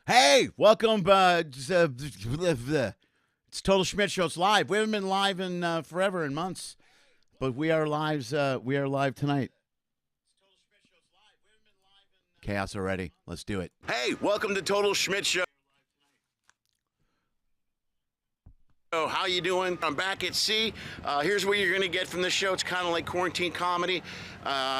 Hey, welcome. It's Total Schmidt Show. It's live. We haven't been live in forever, in months, but we are live. We are live tonight. Chaos already. Let's do it. Hey, welcome to Total Schmidt Show. How you doing? I'm back at sea. Here's what you're going to get from this show. It's kind of like quarantine comedy,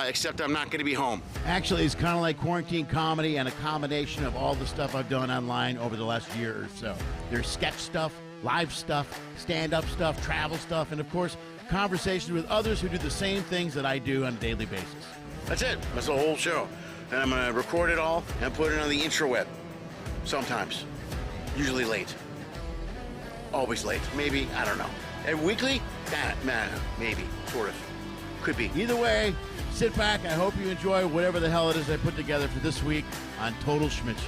except I'm not going to be home. Actually, it's kind of like quarantine comedy and a combination of all the stuff I've done online over the last year or so. There's sketch stuff, live stuff, stand-up stuff, travel stuff, and of course, conversations with others who do the same things that I do on a daily basis. That's it. That's the whole show. And I'm going to record it all and put it on the intraweb. Sometimes. Usually late. Always late. Maybe. I don't know. And weekly? Nah, maybe. Sort of. Could be. Either way, sit back. I hope you enjoy whatever the hell it is I put together for this week on Total Schmidt Show.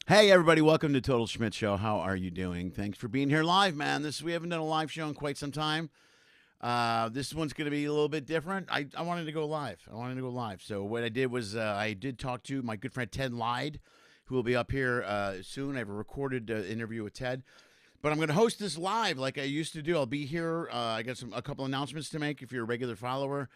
Hey, everybody. Welcome to Total Schmidt Show. How are you doing? Thanks for being here live, man. We haven't done a live show in quite some time. This one's going to be a little bit different. I wanted to go live. So what I did was I did talk to my good friend Ted Lyde, who will be up here soon. I have a recorded interview with Ted. But I'm going to host this live like I used to do. I'll be here. I got a couple announcements to make if you're a regular follower.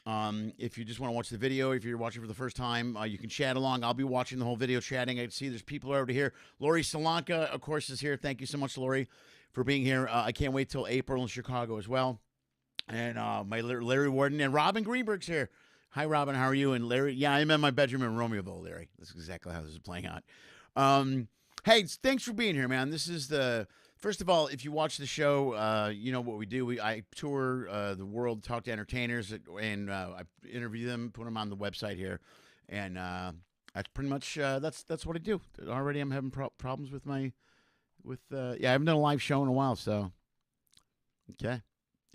If you just want to watch the video, if you're watching for the first time, you can chat along. I'll be watching the whole video, chatting. I can see there's people already here. Lori Solanka, of course, is here. Thank you so much, Lori, for being here. I can't wait till April in Chicago as well. And my Larry Warden and Robin Greenberg's here. Hi, Robin. How are you? And Larry, yeah, I'm in my bedroom in Romeoville, Larry. That's exactly how this is playing out. Hey, thanks for being here, man. This is first of all, if you watch the show, you know what we do. I tour the world, talk to entertainers, and I interview them, put them on the website here, and that's pretty much that's what I do. Already, I'm having problems with I haven't done a live show in a while, so okay.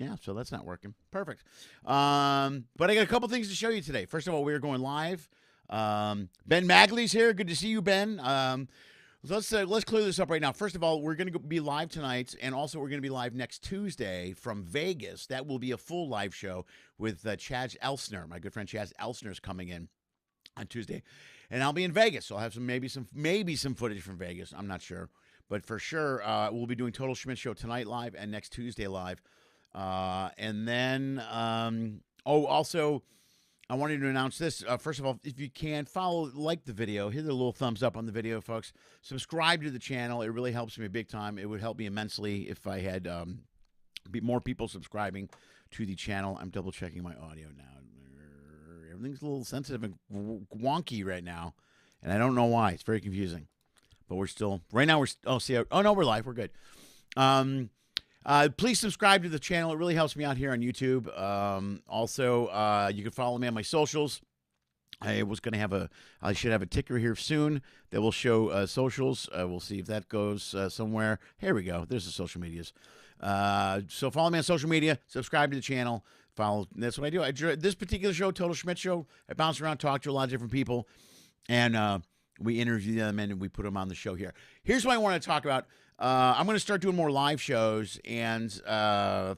Yeah, so that's not working. Perfect. But I got a couple things to show you today. First of all, we're going live. Ben Magley's here. Good to see you, Ben. Let's clear this up right now. First of all, we're going to be live tonight, and also we're going to be live next Tuesday from Vegas. That will be a full live show with Chaz Elsner. My good friend Chaz Elsner is coming in on Tuesday, and I'll be in Vegas. So I'll have maybe some footage from Vegas. I'm not sure, but for sure we'll be doing Total Schmidt Show tonight live and next Tuesday live. And then, also, I wanted to announce this. First of all, if you can, like the video, hit the little thumbs up on the video, folks. Subscribe to the channel. It really helps me big time. It would help me immensely if I had more people subscribing to the channel. I'm double checking my audio now. Everything's a little sensitive and wonky right now, and I don't know why. It's very confusing. But we're still right now. We're live. We're good. Please subscribe to the channel. It really helps me out here on YouTube. Also, you can follow me on my socials. I should have a ticker here soon that will show socials. We'll see if that goes somewhere. Here we go. There's the social medias. So follow me on social media. Subscribe to the channel. That's what I do. This particular show, Total Schmidt Show, I bounce around, talk to a lot of different people, and we interview them and we put them on the show here. Here's what I want to talk about. I'm going to start doing more live shows. And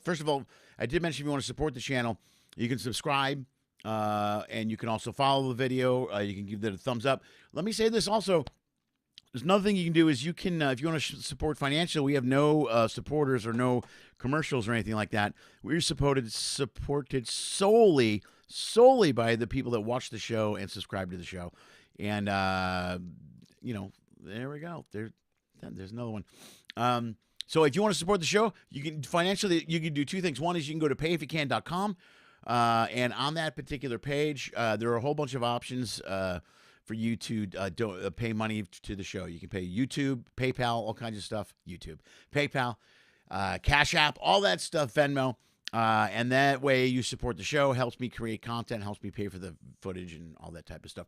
first of all, I did mention if you want to support the channel, you can subscribe and you can also follow the video. You can give that a thumbs up. Let me say this also. There's another thing you can do is you can, if you want to support financially, we have no supporters or no commercials or anything like that. We're supported solely by the people that watch the show and subscribe to the show. And, there we go. There's another one. So if you want to support the show, you can do two things. One is you can go to payifyoucan.com, and on that particular page, there are a whole bunch of options for you to pay money to the show. You can pay YouTube, PayPal, all kinds of stuff. YouTube, PayPal, Cash App, all that stuff, Venmo. And that way you support the show, helps me create content, helps me pay for the footage and all that type of stuff.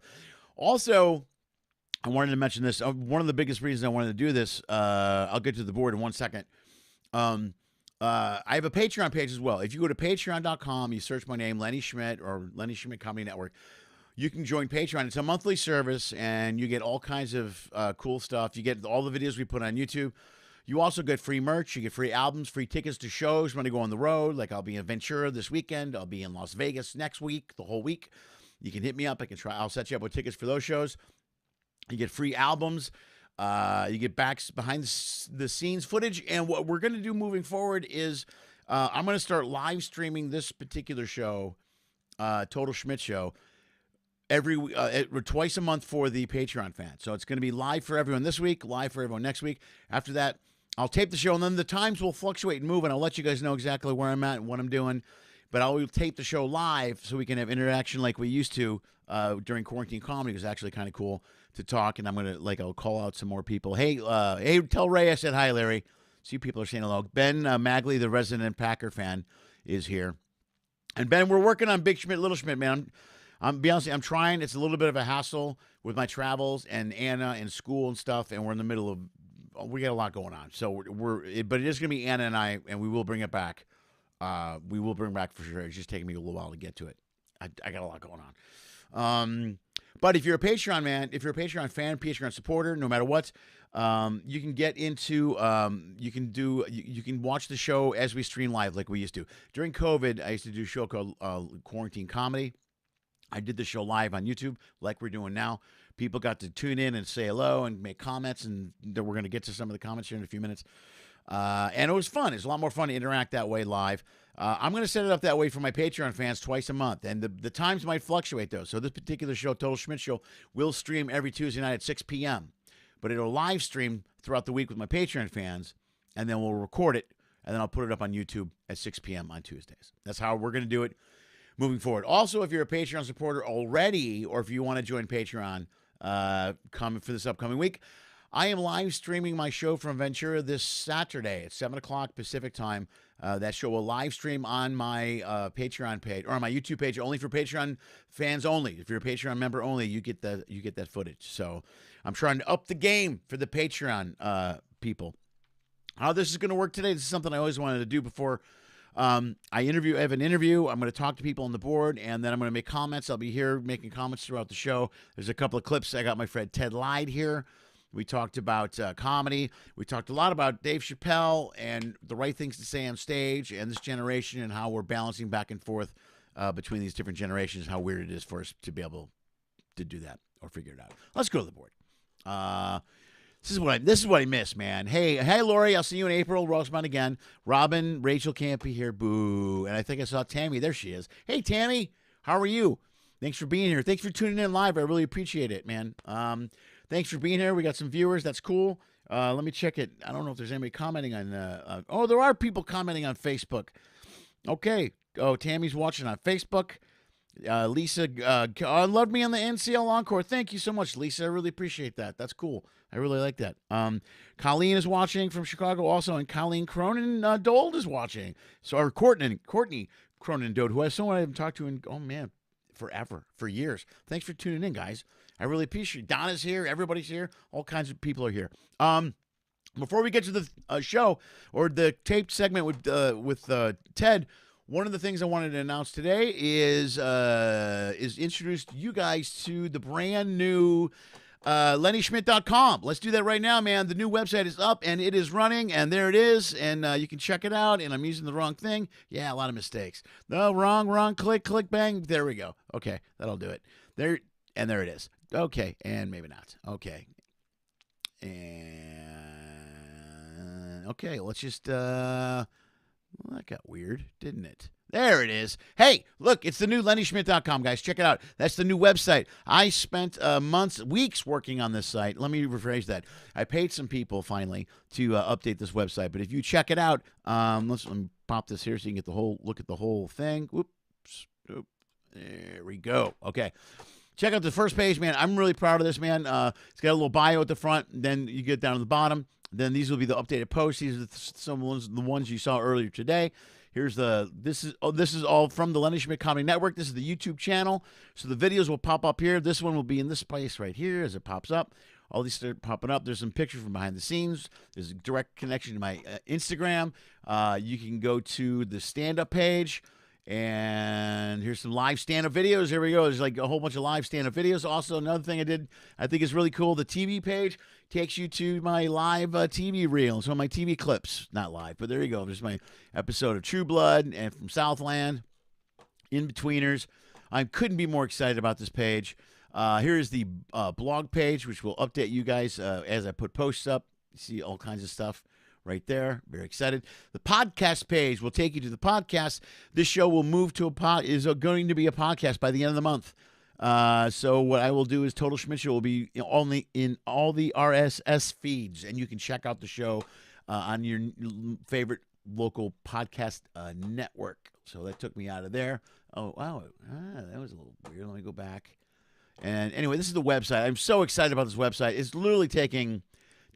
Also, I wanted to mention this. One of the biggest reasons I wanted to do this, I'll get to the board in 1 second. I have a Patreon page as well. If you go to patreon.com, you search my name, Lenny Schmidt, or Lenny Schmidt Comedy Network, you can join Patreon. It's a monthly service, and you get all kinds of cool stuff. You get all the videos we put on YouTube. You also get free merch. You get free albums, free tickets to shows when I go on the road. Like I'll be in Ventura this weekend. I'll be in Las Vegas next week, the whole week. You can hit me up. I'll set you up with tickets for those shows. You get free albums. You get behind the scenes footage. And what we're going to do moving forward is I'm going to start live streaming this particular show, Total Schmidt Show, twice a month for the Patreon fans. So it's going to be live for everyone this week, live for everyone next week. After that, I'll tape the show, and then the times will fluctuate and move, and I'll let you guys know exactly where I'm at and what I'm doing. But I'll tape the show live so we can have interaction like we used to during quarantine comedy. It was actually kind of cool to talk, and I'll call out some more people. Hey, tell Ray I said hi, Larry. See, people are saying hello. Ben Magley, the resident Packer fan, is here. And Ben, we're working on Big Schmidt, Little Schmidt, man. I'm be honest, I'm trying. It's a little bit of a hassle with my travels and Anna and school and stuff, and we're in the middle of. We got a lot going on, so but it is going to be Anna and I, and we will bring it back. We will bring it back for sure. It's just taking me a little while to get to it. I got a lot going on. But if you're a Patreon man, if you're a Patreon fan, Patreon supporter, no matter what, you can get into, you can watch the show as we stream live like we used to. During COVID, I used to do a show called Quarantine Comedy. I did the show live on YouTube like we're doing now. People got to tune in and say hello and make comments, and we're going to get to some of the comments here in a few minutes. And it was fun. It's a lot more fun to interact that way live. I'm going to set it up that way for my Patreon fans twice a month, and the times might fluctuate, though. So this particular show, Total Schmidt Show, will stream every Tuesday night at 6 p.m., but it'll live stream throughout the week with my Patreon fans, and then we'll record it, and then I'll put it up on YouTube at 6 p.m. on Tuesdays. That's how we're going to do it moving forward. Also, if you're a Patreon supporter already, or if you want to join Patreon coming for this upcoming week, I am live streaming my show from Ventura this Saturday at 7 o'clock Pacific time. That show will live stream on my Patreon page, or on my YouTube page, only for Patreon fans only. If you're a Patreon member only, you get that footage. So I'm trying to up the game for the Patreon people. How this is going to work today, this is something I always wanted to do before I have an interview. I'm going to talk to people on the board, and then I'm going to make comments. I'll be here making comments throughout the show. There's a couple of clips. I got my friend Ted Lyde here. We talked about comedy. We talked a lot about Dave Chappelle and the right things to say on stage and this generation and how we're balancing back and forth between these different generations, how weird it is for us to be able to do that or figure it out. Let's go to the board. This is what I miss, man. Hey, Lori, I'll see you in April. Rosemont again. Robin, Rachel can't be here. Boo. And I think I saw Tammy. There she is. Hey, Tammy, how are you? Thanks for being here. Thanks for tuning in live. I really appreciate it, man. Thanks for being here. We got some viewers. That's cool. Let me check it. I don't know if there's anybody commenting on. There are people commenting on Facebook. Okay. Oh, Tammy's watching on Facebook. Lisa loved me on the NCL Encore. Thank you so much, Lisa. I really appreciate that. That's cool. I really like that. Colleen is watching from Chicago also, and Colleen Cronin Dold is watching. Or Courtney Cronin Dold, who I haven't talked to in, for years. Thanks for tuning in, guys. I really appreciate it. Donna's here. Everybody's here. All kinds of people are here. Before we get to the show or the taped segment with Ted, one of the things I wanted to announce today is introduce you guys to the brand new LennySchmidt.com. Let's do that right now, man. The new website is up and it is running, and there it is, and you can check it out. And I'm using the wrong thing. Yeah, a lot of mistakes. No, wrong. Click, bang. There we go. Okay, that'll do it. There it is. Okay, and maybe not. Okay, and okay. Let's just. Well, that got weird, didn't it? There it is. Hey, look, it's the new LennySchmidt.com, guys. Check it out. That's the new website. I spent weeks working on this site. Let me rephrase that. I paid some people finally to update this website. But if you check it out, let me pop this here so you can get the whole look at the whole thing. Whoops. There we go. Okay. Check out the first page, man. I'm really proud of this, man. It's got a little bio at the front. Then you get down to the bottom. Then these will be the updated posts. These are some of the ones you saw earlier today. Here's this is all from the Lenny Schmidt Comedy Network. This is the YouTube channel. So the videos will pop up here. This one will be in this place right here as it pops up. All these start popping up. There's some pictures from behind the scenes. There's a direct connection to my Instagram. You can go to the stand-up page. And here's some live stand-up videos. Here we go. There's like a whole bunch of live stand-up videos. Also, another thing I think is really cool, the TV page takes you to my live TV reel. Some of my TV clips. Not live, but there you go. There's my episode of True Blood and from Southland, In-Betweeners. I couldn't be more excited about this page. Here is the blog page, which will update you guys as I put posts up. You see all kinds of stuff right there. Very excited. The podcast page will take you to the podcast. This show will move to is going to be a podcast by the end of the month. So what I will do is Total Schmidt Show will be only in all the RSS feeds, and you can check out the show on your favorite local podcast network. So that took me out of there. Oh, wow. That was a little weird. Let me go back. And anyway, this is the website. I'm so excited about this website. It's literally taking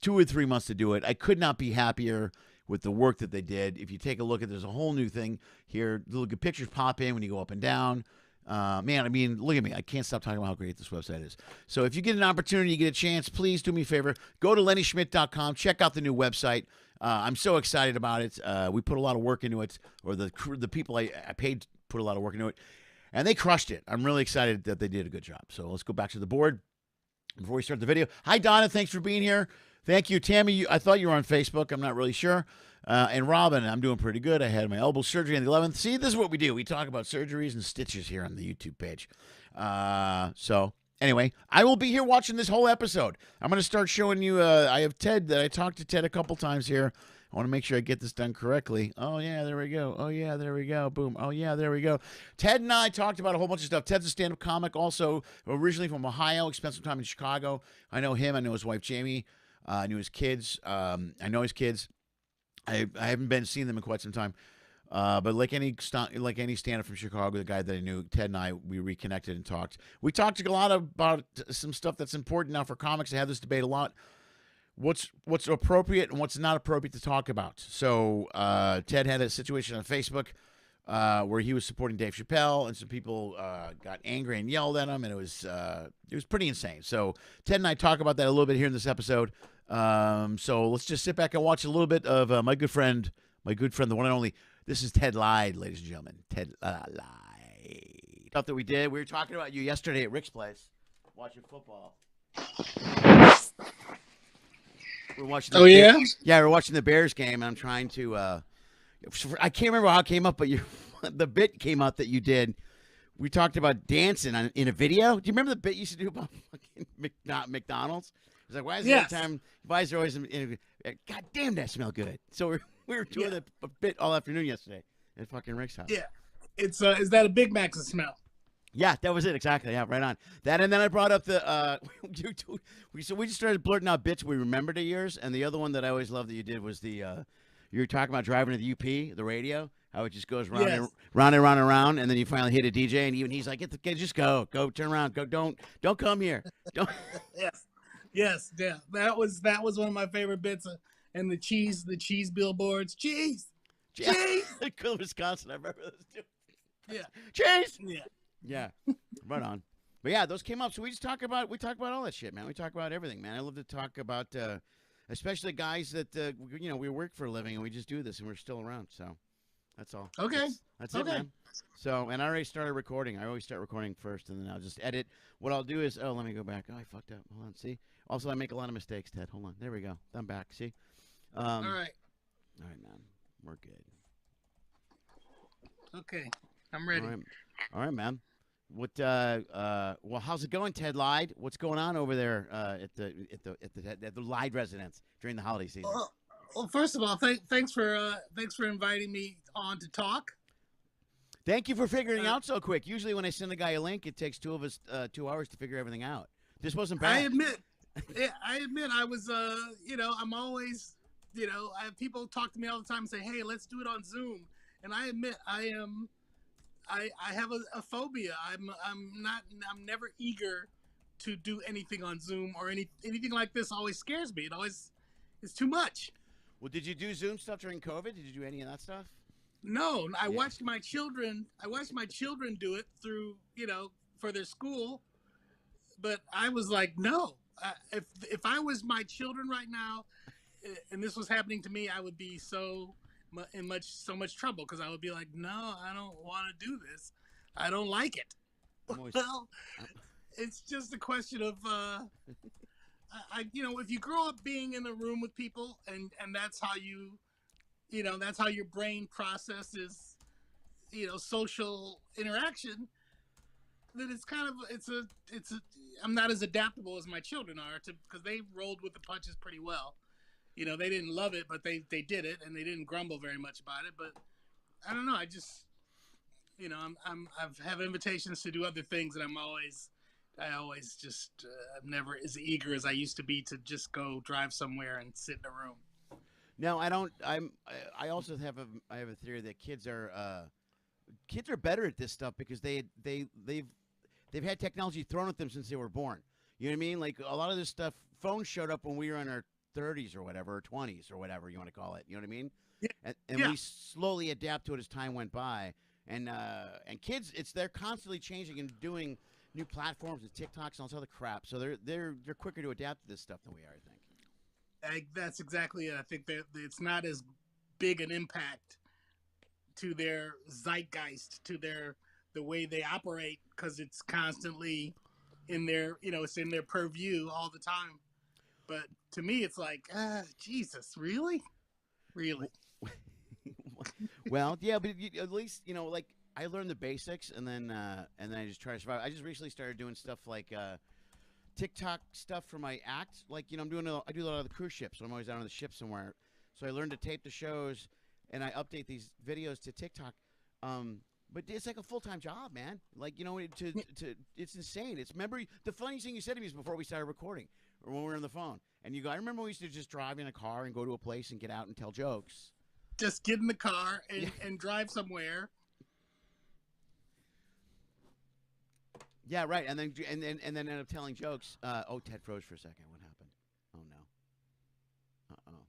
2 or 3 months to do it. I could not be happier with the work that they did. If you take a look at, there's a whole new thing here. Little pictures pop in when you go up and down. Man, I mean, look at me. I can't stop talking about how great this website is. So if you get an opportunity, you get a chance, please do me a favor. Go to LennySchmidt.com. Check out the new website. I'm so excited about it. We put a lot of work into it, or the people I paid put a lot of work into it, and they crushed it. I'm really excited that they did a good job. So let's go back to the board before we start the video. Hi, Donna. Thanks for being here. Thank you, Tammy. I thought you were on Facebook. I'm not really sure. And Robin, I'm doing pretty good. I had my elbow surgery on the 11th. See, this is what we do. We talk about surgeries and stitches here on the YouTube page. So anyway, I will be here watching this whole episode. I'm going to start showing you. I have Ted. I talked to Ted a couple times here. I want to make sure I get this done correctly. Oh, yeah, there we go. Oh, yeah, there we go. Boom. Oh, yeah, there we go. Ted and I talked about a whole bunch of stuff. Ted's a stand-up comic, also originally from Ohio, spent some time in Chicago. I know him. I know his wife, Jamie. I knew his kids. I know his kids. I haven't been seeing them in quite some time. But like any stand-up from Chicago, the guy that I knew, Ted and I, we reconnected and talked. We talked a lot about some stuff that's important now for comics. I have this debate a lot. What's appropriate and what's not appropriate to talk about. So Ted had a situation on Facebook where he was supporting Dave Chappelle, and some people got angry and yelled at him, and it was pretty insane. So Ted and I talk about that a little bit here in this episode. So let's just sit back and watch a little bit of my good friend, the one and only. This is Ted Lyde, ladies and gentlemen. Ted Lyde. Stuff that we did. We were talking about you yesterday at Rick's place, watching football. We're watching. Yeah, we're watching the Bears game, and I'm trying to. I can't remember how it came up, but the bit came up that you did. We talked about dancing in a video. Do you remember the bit you used to do about fucking McDonald's? It's like, why is there always God damn, that smell good. So we were doing a bit all afternoon yesterday at fucking Rick's house. Yeah, it's is that a Big Mac's smell? Yeah, that was it exactly. Yeah, right on that. And then I brought up the so we just started blurting out bits we remembered of yours. And the other one that I always loved that you did was the you were talking about driving to the UP, the radio, how it just goes round and round, and then you finally hit a DJ, and even he's like, just go, turn around, go, don't come here, don't. Yes, yeah. That was one of my favorite bits. And the cheese billboards, cheese. Cool, Wisconsin. I remember those too. Yeah, cheese. Yeah, right on. But yeah, those came up. So we talk about all that shit, man. We talk about everything, man. I love to talk about, especially guys that we work for a living and we just do this and we're still around. So that's all. Okay, that's it, man. So, and I already started recording. I always start recording first, and then I'll just edit. What I'll do is, let me go back. Oh, I fucked up. Hold on. See. Also, I make a lot of mistakes, Ted. Hold on. There we go. I'm back. See. All right, man. We're good. Okay, I'm ready. All right, man. What? Well, how's it going, Ted Lyde? What's going on over there at the Lyde residence during the holiday season? Well, first of all, thanks for inviting me on to talk. Thank you for figuring out so quick. Usually, when I send a guy a link, it takes 2 hours to figure everything out. This wasn't bad. I admit, I was, I'm always, I have people talk to me all the time and say, hey, let's do it on Zoom. And I admit I have a phobia. I'm never eager to do anything on Zoom or anything like this. Always scares me. It's too much. Well, did you do Zoom stuff during COVID? Did you do any of that stuff? No, I watched my children do it through, for their school. But I was like, no. If I was my children right now, and this was happening to me, I would be so much trouble, because I would be like, no, I don't want to do this. I don't like it. Well, it's just a question of, if you grow up being in the room with people, and that's how that's how your brain processes, social interaction. that it's kind of it's a I'm not as adaptable as my children are because they rolled with the punches pretty well. You know, they didn't love it, but they did it, and they didn't grumble very much about it. But I don't know. I just, you know, I've have invitations to do other things, and I always just I'm never as eager as I used to be to just go drive somewhere and sit in a room. No, I don't. I also have a theory that kids are better at this stuff because they've had technology thrown at them since they were born. You know what I mean? Like a lot of this stuff, phones showed up when we were in our 30s or whatever, or 20s or whatever you want to call it. You know what I mean? Yeah. And we slowly adapt to it as time went by. And kids, they're constantly changing and doing new platforms and TikToks and all this other crap. So they're quicker to adapt to this stuff than we are, I think. That's exactly it. I think that it's not as big an impact to their zeitgeist, to the way they operate, because it's constantly in their, you know, it's in their purview all the time. But to me, it's like, Jesus, really? Well, yeah, but at least, you know, like I learned the basics, and then I just try to survive. I just recently started doing stuff like TikTok stuff for my act. Like, you know, I do a lot of the cruise ships, so I'm always out on the ship somewhere. So I learned to tape the shows, and I update these videos to TikTok. But it's like a full-time job, man. Like, you know, it's insane. Remember the funniest thing you said to me is before we started recording, or when we were on the phone, and you go, I remember we used to just drive in a car and go to a place and get out and tell jokes. Just get in the car and drive somewhere. Yeah, right. And then end up telling jokes. Oh, Ted froze for a second. What happened? Oh no. Uh-oh.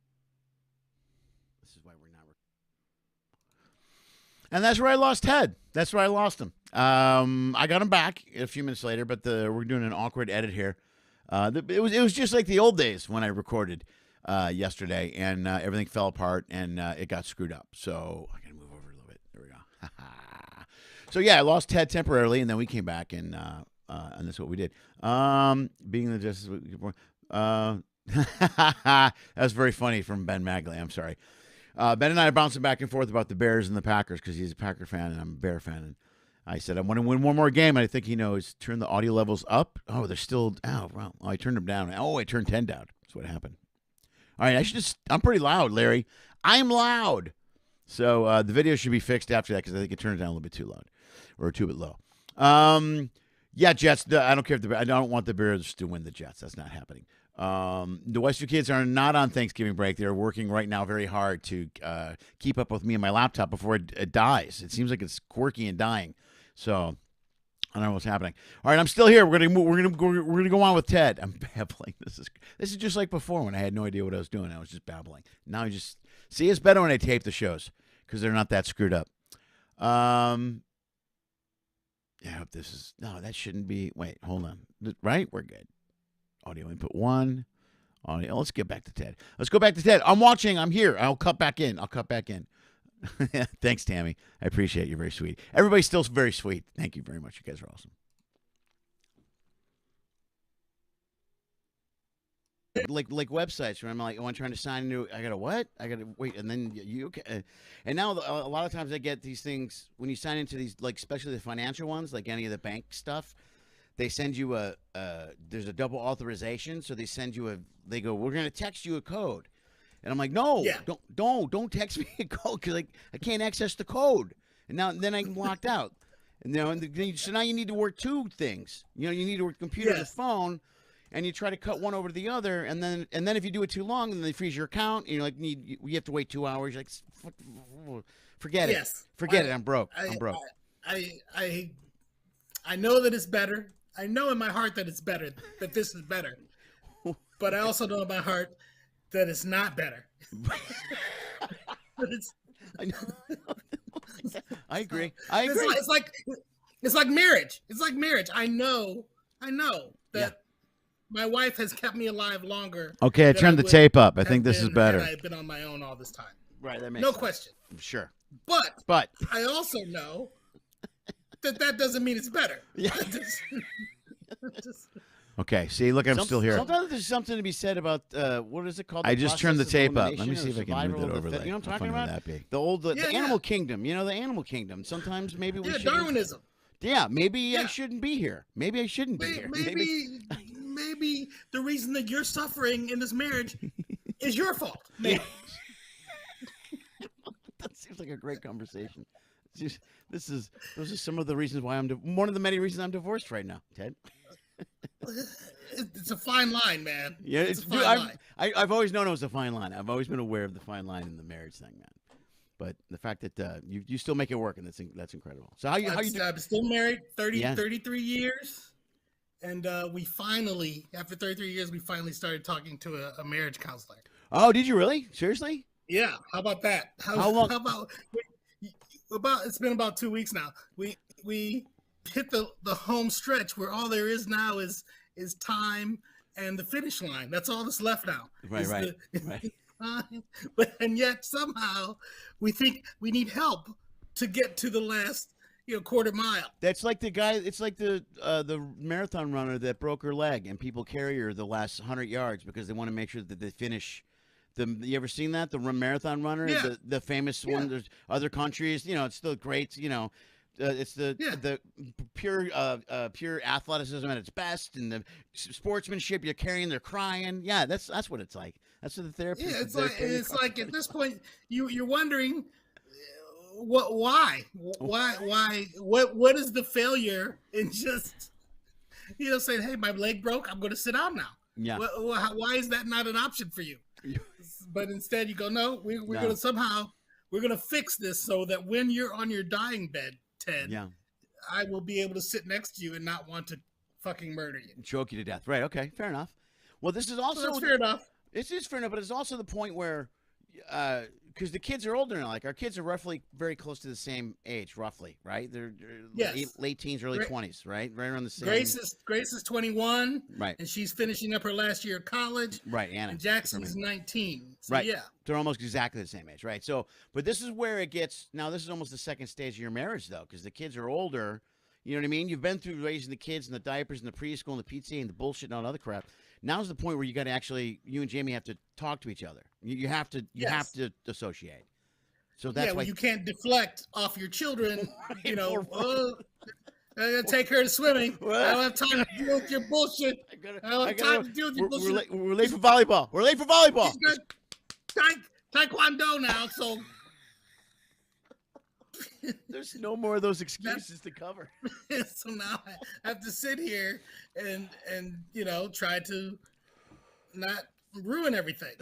This is why we're not. And that's where I lost Ted. That's where I lost him. I got him back a few minutes later, but we're doing an awkward edit here. It was just like the old days when I recorded yesterday, and everything fell apart and it got screwed up. So I gotta move over a little bit. There we go. So yeah, I lost Ted temporarily, and then we came back, and that's what we did. Being the justice, that was very funny from Ben Magley. I'm sorry. Ben and I are bouncing back and forth about the Bears and the Packers because he's a Packer fan and I'm a Bear fan. And I said I want to win one more game, and I think he knows. Turn the audio levels up. Oh, they're still. Oh, well, I turned them down. Oh, I turned 10 down. That's what happened. All right, I'm pretty loud, Larry. I'm loud. So the video should be fixed after that because I think it turned it down a little bit too loud. Or too bit low. Yeah, Jets. I don't care if I don't want the Bears to win the Jets. That's not happening. The Westview kids are not on Thanksgiving break. They're working right now very hard to keep up with me and my laptop before it dies. It seems like it's quirky and dying. So I don't know what's happening. All right, I'm still here. We're gonna go on with Ted. I'm babbling. This is just like before when I had no idea what I was doing. I was just babbling. Now I just see it's better when I tape the shows because they're not that screwed up. Yeah, I hope this is... No, that shouldn't be... Wait, hold on. Right? We're good. Audio input 1. Audio... Let's get back to Ted. Let's go back to Ted. I'm watching. I'm here. I'll cut back in. Thanks, Tammy. I appreciate it. You're very sweet. Everybody's still very sweet. Thank you very much. You guys are awesome. Like websites where I'm like, oh, I'm trying to sign into. I gotta what? I gotta wait, and then you okay? And now a lot of times I get these things when you sign into these, like especially the financial ones, like any of the bank stuff. They send you there's a double authorization, so they send you they go, we're gonna text you a code, and I'm like, no, don't text me a code because I can't access the code, and then I'm locked out, and so now you need to work two things. You need to work the computer and the phone. And you try to cut one over to the other, and then if you do it too long, then they freeze your account. And you're like, you have to wait 2 hours. You're like, forget it. Forget it. I'm broke. I'm broke. I know that it's better. I know in my heart that it's better. That this is better. But I also know in my heart that it's not better. I agree. It's like marriage. It's like marriage. I know that. Yeah. My wife has kept me alive longer. Okay, I turned the tape up. I think this is better. I've been on my own all this time. Right, that makes no sense. question. Sure. But I also know that doesn't mean it's better. Yeah. Okay, see, look, I'm still here. Sometimes there's something to be said about what is it called? I just turned the tape up. Let me see if I can move it over there. You know what I'm talking about? That be? The animal kingdom. The animal kingdom. Sometimes maybe we should. Darwinism. Yeah, maybe I Yeah. shouldn't be here. Maybe I shouldn't be here. Maybe the reason that you're suffering in this marriage is your fault. Maybe. That seems like a great conversation. Those are some of the reasons why one of the many reasons I'm divorced right now, Ted. It's a fine line, man. Yeah, it's a fine line. I've always known it was a fine line. I've always been aware of the fine line in the marriage thing, man. But the fact that you still make it work, and that's incredible. So how you I'm still married 33 years, and we finally, after 33 years, we finally started talking to a marriage counselor. Oh, did you really? Seriously? Yeah. How about that? How long? How about it's been about 2 weeks now. We hit the home stretch where all there is now is time and the finish line. That's all that's left now. Right. But and yet somehow we think we need help to get to the last quarter mile. That's like the guy. It's like the marathon runner that broke her leg, and people carry her the last 100 yards because they want to make sure that they finish. You ever seen that? The marathon runner, Yeah. the famous one. There's other countries, it's the great, it's the pure athleticism at its best, and the sportsmanship. You're carrying, they're crying. Yeah, that's what it's like. That's what the therapy. Yeah, it's like at this point you're wondering why what is the failure in just saying, hey, my leg broke, I'm going to sit down now. Yeah. Why is that not an option for you? But instead you go, no, we're going to fix this so that when you're on your dying bed, Ted, I will be able to sit next to you and not want to fucking murder you. Choke you to death. Right. Okay. Fair enough. Well, this is also that's fair enough. This is fair enough, but it's also the point where, because the kids are older now, like our kids are roughly very close to the same age, roughly, right? They're late teens, early 20s, right? Right around the same. Grace is 21, right? And she's finishing up her last year of college, right? Anna, and Jackson's 19, so right? Yeah, they're almost exactly the same age, right? So, but this is where it gets. Now, this is almost the second stage of your marriage, though, because the kids are older. You know what I mean? You've been through raising the kids and the diapers and the preschool and the PTA and the bullshit and all that other crap. Now's the point where you got to actually, you and Jamie have to talk to each other. You have to associate. So that's why you can't deflect off your children. I gotta take her to swimming. I don't have time to deal with your bullshit. I don't have time to deal with your bullshit. We're late for volleyball. She's got taekwondo now, so there's no more of those excuses to cover. So now I have to sit here and try to not ruin everything.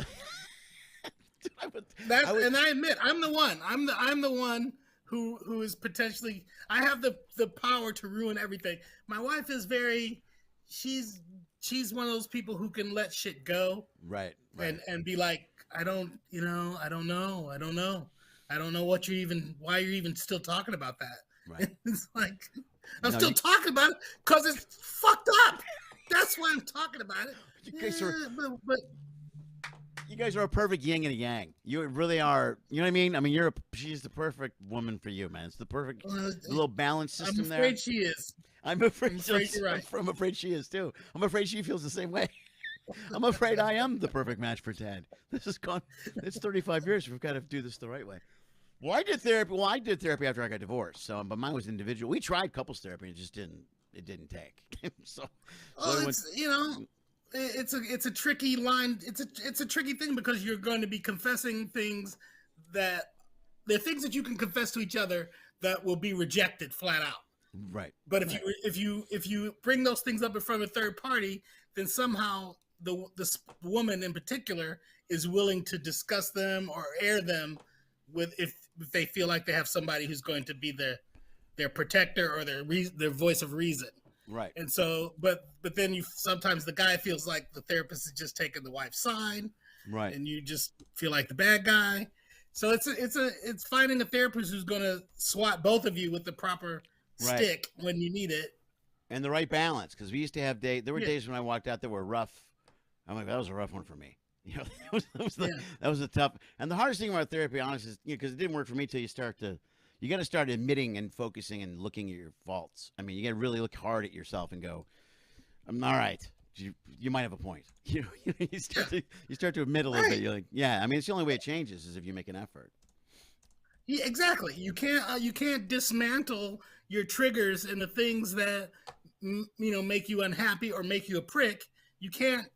And I admit I'm the one. I'm the one who is potentially. I have the power to ruin everything. My wife is she's one of those people who can let shit go. Right. And be like, I don't know why you're even still talking about that. Right. It's like I'm still talking about it because it's fucked up. That's why I'm talking about it. You guys are a perfect yin and a yang. You really are. You know what I mean? I mean, she's the perfect woman for you, man. It's the perfect little balance system there. I'm afraid she is. I'm afraid you're right. I'm afraid she is too. I'm afraid she feels the same way. I'm afraid I am the perfect match for Ted. This is gone. It's 35 years. We've got to do this the right way. Well, I did therapy. I did therapy after I got divorced. So, but mine was individual. We tried couples therapy. It just didn't. It didn't take. It's a tricky line. It's a tricky thing because you're going to be confessing things that they're things that you can confess to each other that will be rejected flat out. Right. But if you bring those things up in front of a third party, then somehow the woman in particular is willing to discuss them or air them if they feel like they have somebody who's going to be their protector or their voice of reason. Right. And so, but then sometimes the guy feels like the therapist is just taking the wife's side. Right. And you just feel like the bad guy. So it's finding a therapist who's going to swat both of you with the proper stick when you need it. And the right balance. Because we used to have days. There were days when I walked out that were rough. I'm like, that was a rough one for me. That was a tough. And the hardest thing about therapy, honestly, is because it didn't work for me till you got to start admitting and focusing and looking at your faults. I mean, you got to really look hard at yourself and go, I'm all right. You might have a point. You start to admit a little bit. You're like, yeah. I mean, it's the only way it changes is if you make an effort. Yeah, exactly. You can't dismantle your triggers and the things that make you unhappy or make you a prick. You can't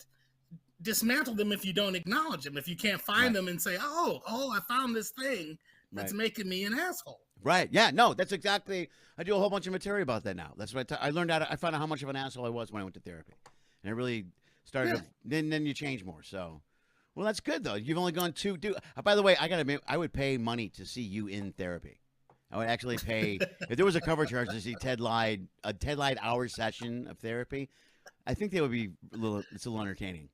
dismantle them if you don't acknowledge them. If you can't find them and say, oh, I found this thing that's making me an asshole. Right. Yeah. No, that's exactly. I do a whole bunch of material about that now. That's what I learned. I found out how much of an asshole I was when I went to therapy, and it really started. Yeah. Then you change more. So, well, that's good though. You've only gone two. By the way, I gotta admit, I would pay money to see you in therapy. I would actually pay if there was a cover charge to see Ted Lyde, a Ted Lyde hour session of therapy. I think they would be it's a little entertaining.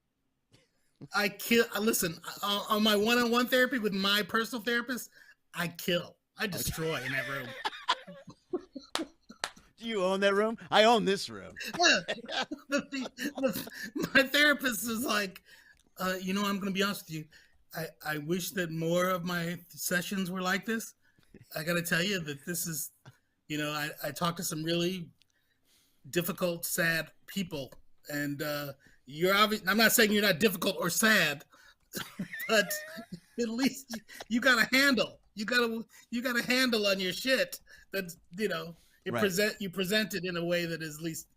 Listen, on my one-on-one therapy with my personal therapist, I destroy in that room. Do you own that room? I own this room. My therapist is like, I'm going to be honest with you. I wish that more of my sessions were like this. I got to tell you that this is, I talk to some really difficult, sad people, and you're obviously. I'm not saying you're not difficult or sad, but at least you got a handle. You got a handle on your shit. That's you present it in a way that is at least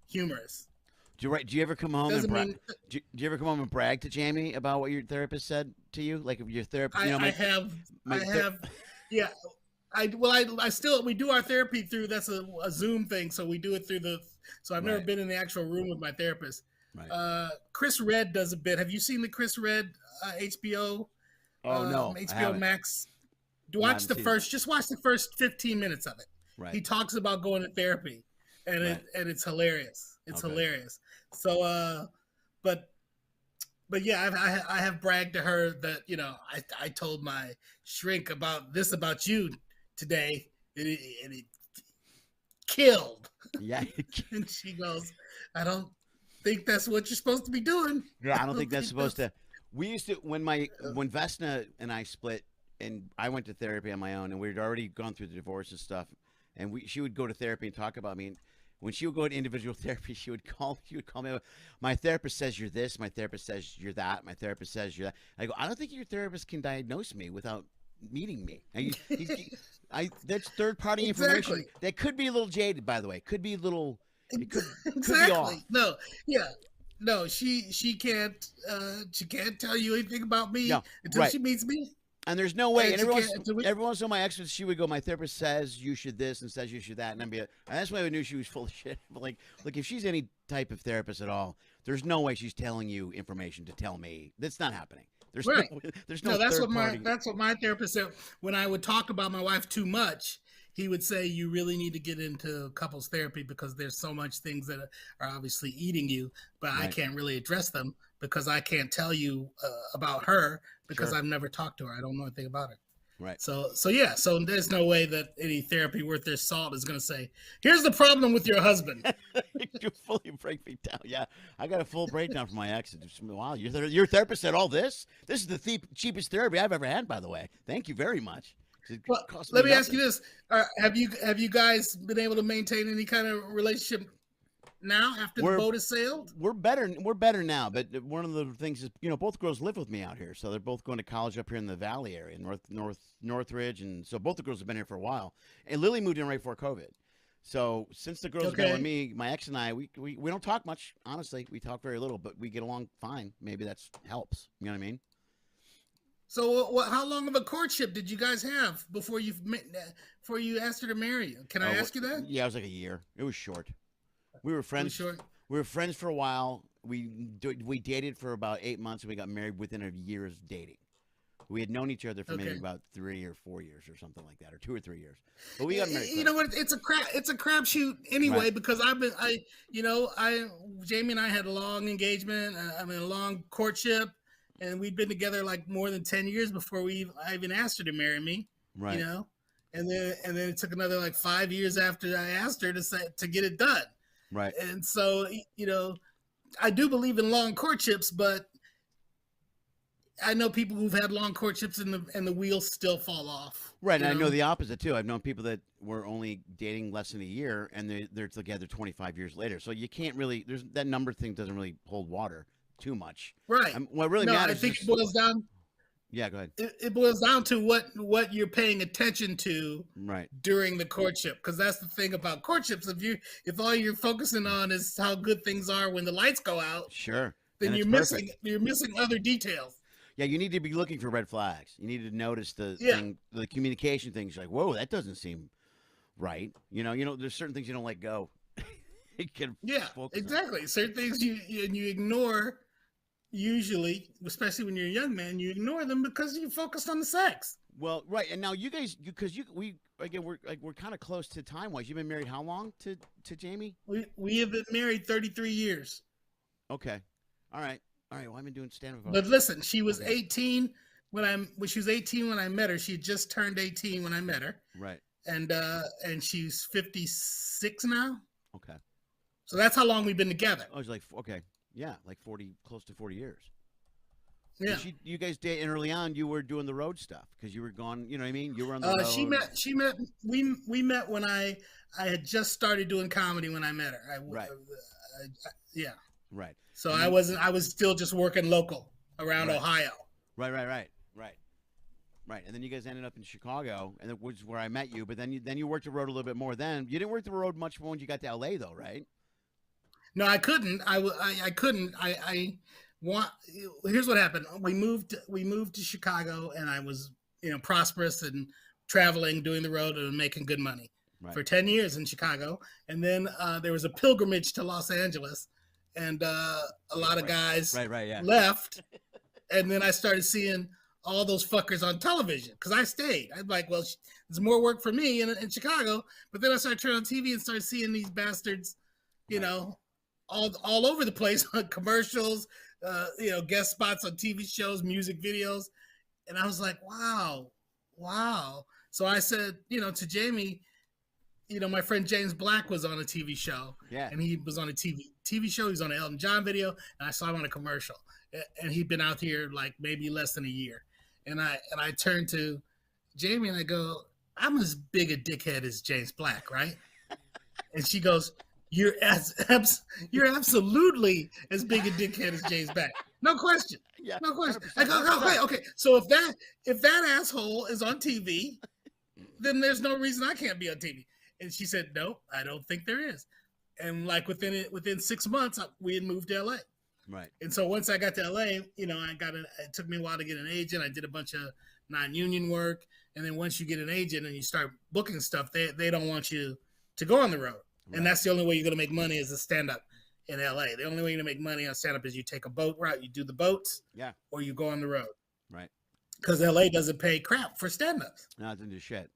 humorous. Do you ever come home do you ever come home and brag to Jamie about what your therapist said to you? Like your therapist, I have. Yeah. We do our therapy through, that's a Zoom thing. So we do it through so I've never been in the actual room with my therapist. Right. Chris Redd does a bit. Have you seen the Chris Redd HBO? Oh no. HBO Max. Just watch the first 15 minutes of it. Right. He talks about going to therapy, and it's hilarious. It's hilarious. So, but yeah, I have bragged to her that I told my shrink about you today, and it killed. Yeah. And she goes, I don't think that's what you're supposed to be doing. Yeah, I don't think that's supposed to. We used to when Vesna and I split. And I went to therapy on my own, and we'd already gone through the divorce and stuff. And she would go to therapy and talk about me. And when she would go to individual therapy, she would call me. My therapist says you're this. My therapist says you're that. My therapist says you're that. I go, I don't think your therapist can diagnose me without meeting me. That's third party information. That could be a little jaded, by the way. Could be a little. It could be off. No, yeah. No, she can't tell you anything about me until she meets me. And there's no way. And every once in a while, my ex, she would go, my therapist says you should this and says you should that. And that's why I knew she was full of shit. But like, if she's any type of therapist at all, there's no way she's telling you information to tell me. That's not happening. There's no that's what my therapist said. When I would talk about my wife too much, he would say, you really need to get into couples therapy because there's so much things that are obviously eating you, but I can't really address them because I can't tell you about her because I've never talked to her. I don't know anything about her. Right. So there's no way that any therapy worth their salt is going to say, here's the problem with your husband. You fully break me down. Yeah. I got a full breakdown from my ex. Wow. Your therapist said all this? This is the cheapest therapy I've ever had, by the way. Thank you very much. Well, let me ask you this: have you guys been able to maintain any kind of relationship now after the boat has sailed? We're better now. But one of the things is, both girls live with me out here, so they're both going to college up here in the Valley area, Northridge, and so both the girls have been here for a while. And Lily moved in right before COVID. So since the girls have been with me, my ex and I, we don't talk much. Honestly, we talk very little, but we get along fine. Maybe that helps. You know what I mean? So, how long of a courtship did you guys have before you asked her to marry you? Can I ask you that? Yeah, it was like a year. It was short. We were friends. We were friends for a while. We dated for about 8 months, and we got married within a year of dating. We had known each other for maybe about 3 or 4 years, or something like that, or 2 or 3 years. But we got married. You know what? It's a crapshoot anyway, because Jamie and I had a long engagement. A long courtship. And we'd been together like more than 10 years before I even asked her to marry me, right? And then it took another like 5 years after I asked her to get it done, right? And so I do believe in long courtships, but I know people who've had long courtships and the wheels still fall off, right? And I know the opposite too. I've known people that were only dating less than a year and they're together 25 years later. So you can't really that number thing doesn't really hold water too much, right? What really matters. I think it boils down. Yeah, go ahead. It boils down to what you're paying attention to Right. during the courtship, because that's the thing about courtships. If all you're focusing on is how good things are when the lights go out, Sure. then And it's perfect. you're missing other details. Yeah, you need to be looking for red flags. You need to notice the Yeah. thing, the communication things. Like, whoa, that doesn't seem right. There's certain things you don't let go. You can Yeah, focus on. exactly. Certain things you ignore, usually, especially when you're a young man, you ignore them because you focused on the sex. Well, right, and now you guys, because we're kind of close to time wise. You've been married how long to Jamie? We have been married 33 years. Okay, all right. Well, I've been doing stand-up. But listen, she was 18 when she was 18 when I met her. She had just turned 18 when I met her. Right. And she's 56 now. Okay. So that's how long we've been together. I was like, okay, yeah, like 40, close to 40 years. Yeah. You guys dated early on. You were doing the road stuff because you were gone. You know what I mean? You were on the road. We met when I had just started doing comedy when I met her. Right. Yeah. Right. So I was still just working local around Ohio. Right. And then you guys ended up in Chicago, and it was where I met you. But then you worked the road a little bit more. Then you didn't work the road much more when you got to LA, though, right? No, I couldn't. I couldn't. Here's what happened. We moved to Chicago, and I was prosperous and traveling, doing the road, and making good money for 10 years in Chicago. And then there was a pilgrimage to Los Angeles, and a lot of guys left. And then I started seeing all those fuckers on television because I stayed. I'm like, well, there's more work for me in Chicago. But then I started turning on TV and started seeing these bastards, all over the place on commercials, guest spots on TV shows, music videos. And I was like, wow. So I said, to Jamie, my friend James Black was on a TV show. Yeah. And he was on a TV show. He was on an Elton John video. And I saw him on a commercial. And he'd been out here like maybe less than a year. And I turned to Jamie and I go, I'm as big a dickhead as James Black, right? And she goes, You're absolutely as big a dickhead as James Black. No question. Yeah, no question. I go, okay. So if that asshole is on TV, then there's no reason I can't be on TV. And she said, no, I don't think there is. And like within 6 months, we had moved to LA. Right. And so once I got to LA, it took me a while to get an agent. I did a bunch of non-union work. And then once you get an agent and you start booking stuff, they don't want you to go on the road. Right. And that's the only way you're going to make money is a stand-up in LA. The only way you're going to make money on stand-up is you take a boat route, you do the boats, or you go on the road. Right. Because LA doesn't pay crap for stand-ups. No, it doesn't do shit.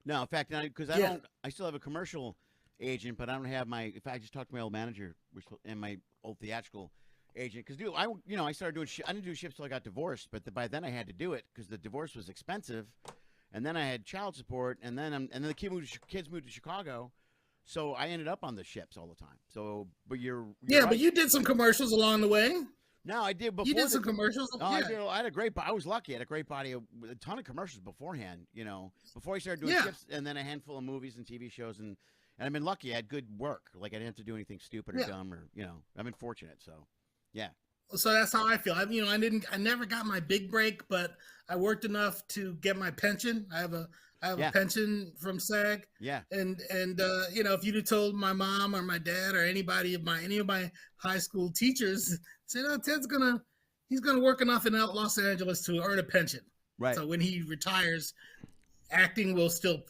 No, in fact, because I still have a commercial agent, but I don't have in fact, I just talked to my old manager and my old theatrical agent. Because, dude, I started doing I didn't do shifts till I got divorced, but by then I had to do it because the divorce was expensive. And then I had child support, and then the kids moved to Chicago. So I ended up on the ships all the time. So, but you're right. But you did some commercials along the way. No, I did before. You did some commercials. No, I had a great. I was lucky. I had a great body, a ton of commercials beforehand. Before I started doing ships, and then a handful of movies and TV shows, and I've been lucky. I had good work. Like I didn't have to do anything stupid or dumb, or I've been fortunate. So, yeah. So that's how I feel. I never got my big break, but I worked enough to get my pension. I have a pension from SAG. Yeah. And if you'd have told my mom or my dad or any of my high school teachers, said, "Oh, he's gonna work enough in Los Angeles to earn a pension." Right. So when he retires, acting will still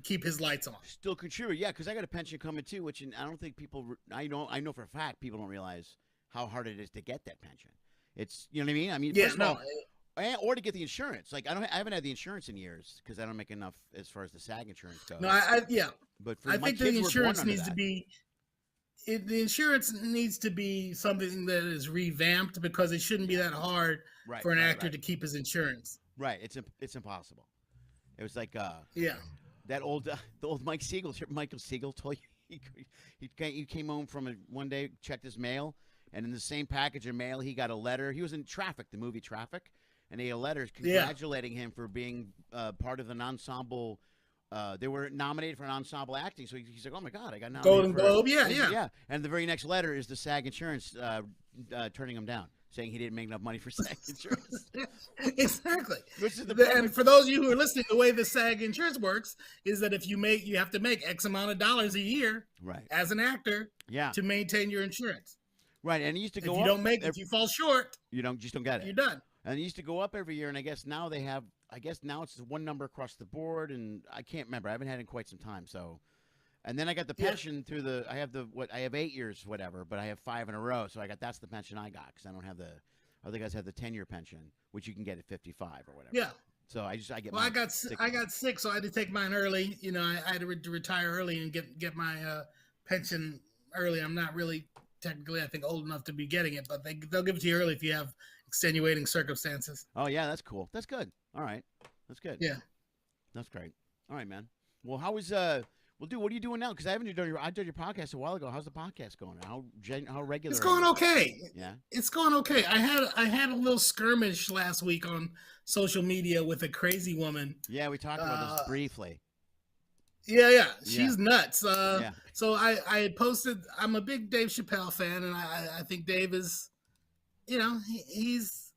keep his lights on. Still contribute, yeah, because I got a pension coming too, which I don't think people. I know for a fact people don't realize how hard it is to get that pension. It's first of all, or to get the insurance. Like I haven't had the insurance in years because I don't make enough as far as the SAG insurance goes. No, But I think the insurance needs to be. The insurance needs to be something that is revamped because it shouldn't be that hard for an actor to keep his insurance. Right, it's impossible. It was like that old the old Michael Siegel told you he came home from one day, checked his mail, and in the same package of mail he got a letter. He was in Traffic, the movie Traffic, and he had a letter congratulating him for being part of an ensemble. They were nominated for an ensemble acting, so he's like, "Oh my God, I got nominated." Golden Globe, yeah. And the very next letter is the SAG insurance turning him down. saying he didn't make enough money for SAG insurance. Exactly. Which is And for those of you who are listening, the way the SAG insurance works is that if you have to make X amount of dollars a year, right, as an actor, yeah, to maintain your insurance. Right, and it used to go. If you don't make, if you fall short, you don't get it. You're done. And it used to go up every year, and I guess now they have. I guess now it's one number across the board, and I can't remember. I haven't had it in quite some time. So, and then I got the pension through the. I have 8 years, whatever, but I have 5 in a row. So that's the pension I got because I don't have the. Other guys have the 10-year pension, which you can get at 55 or whatever. Yeah. So I get. Well, I got sick, so I had to take mine early. You know, I had to retire early and get my pension early. I'm not really technically, I think, old enough to be getting it, but they'll give it to you early if you have extenuating circumstances. Oh yeah, that's cool. That's good. All right, that's good. Yeah, that's great. All right, man. Well, how is well, dude, what are you doing now? Because I did your podcast a while ago. How's the podcast going? How regular? It's going okay. Yeah, it's going okay. I had a little skirmish last week on social media with a crazy woman. Yeah, we talked about this briefly. Yeah, she's nuts. Yeah. So I had posted. I'm a big Dave Chappelle fan, and I think Dave is, you know, he's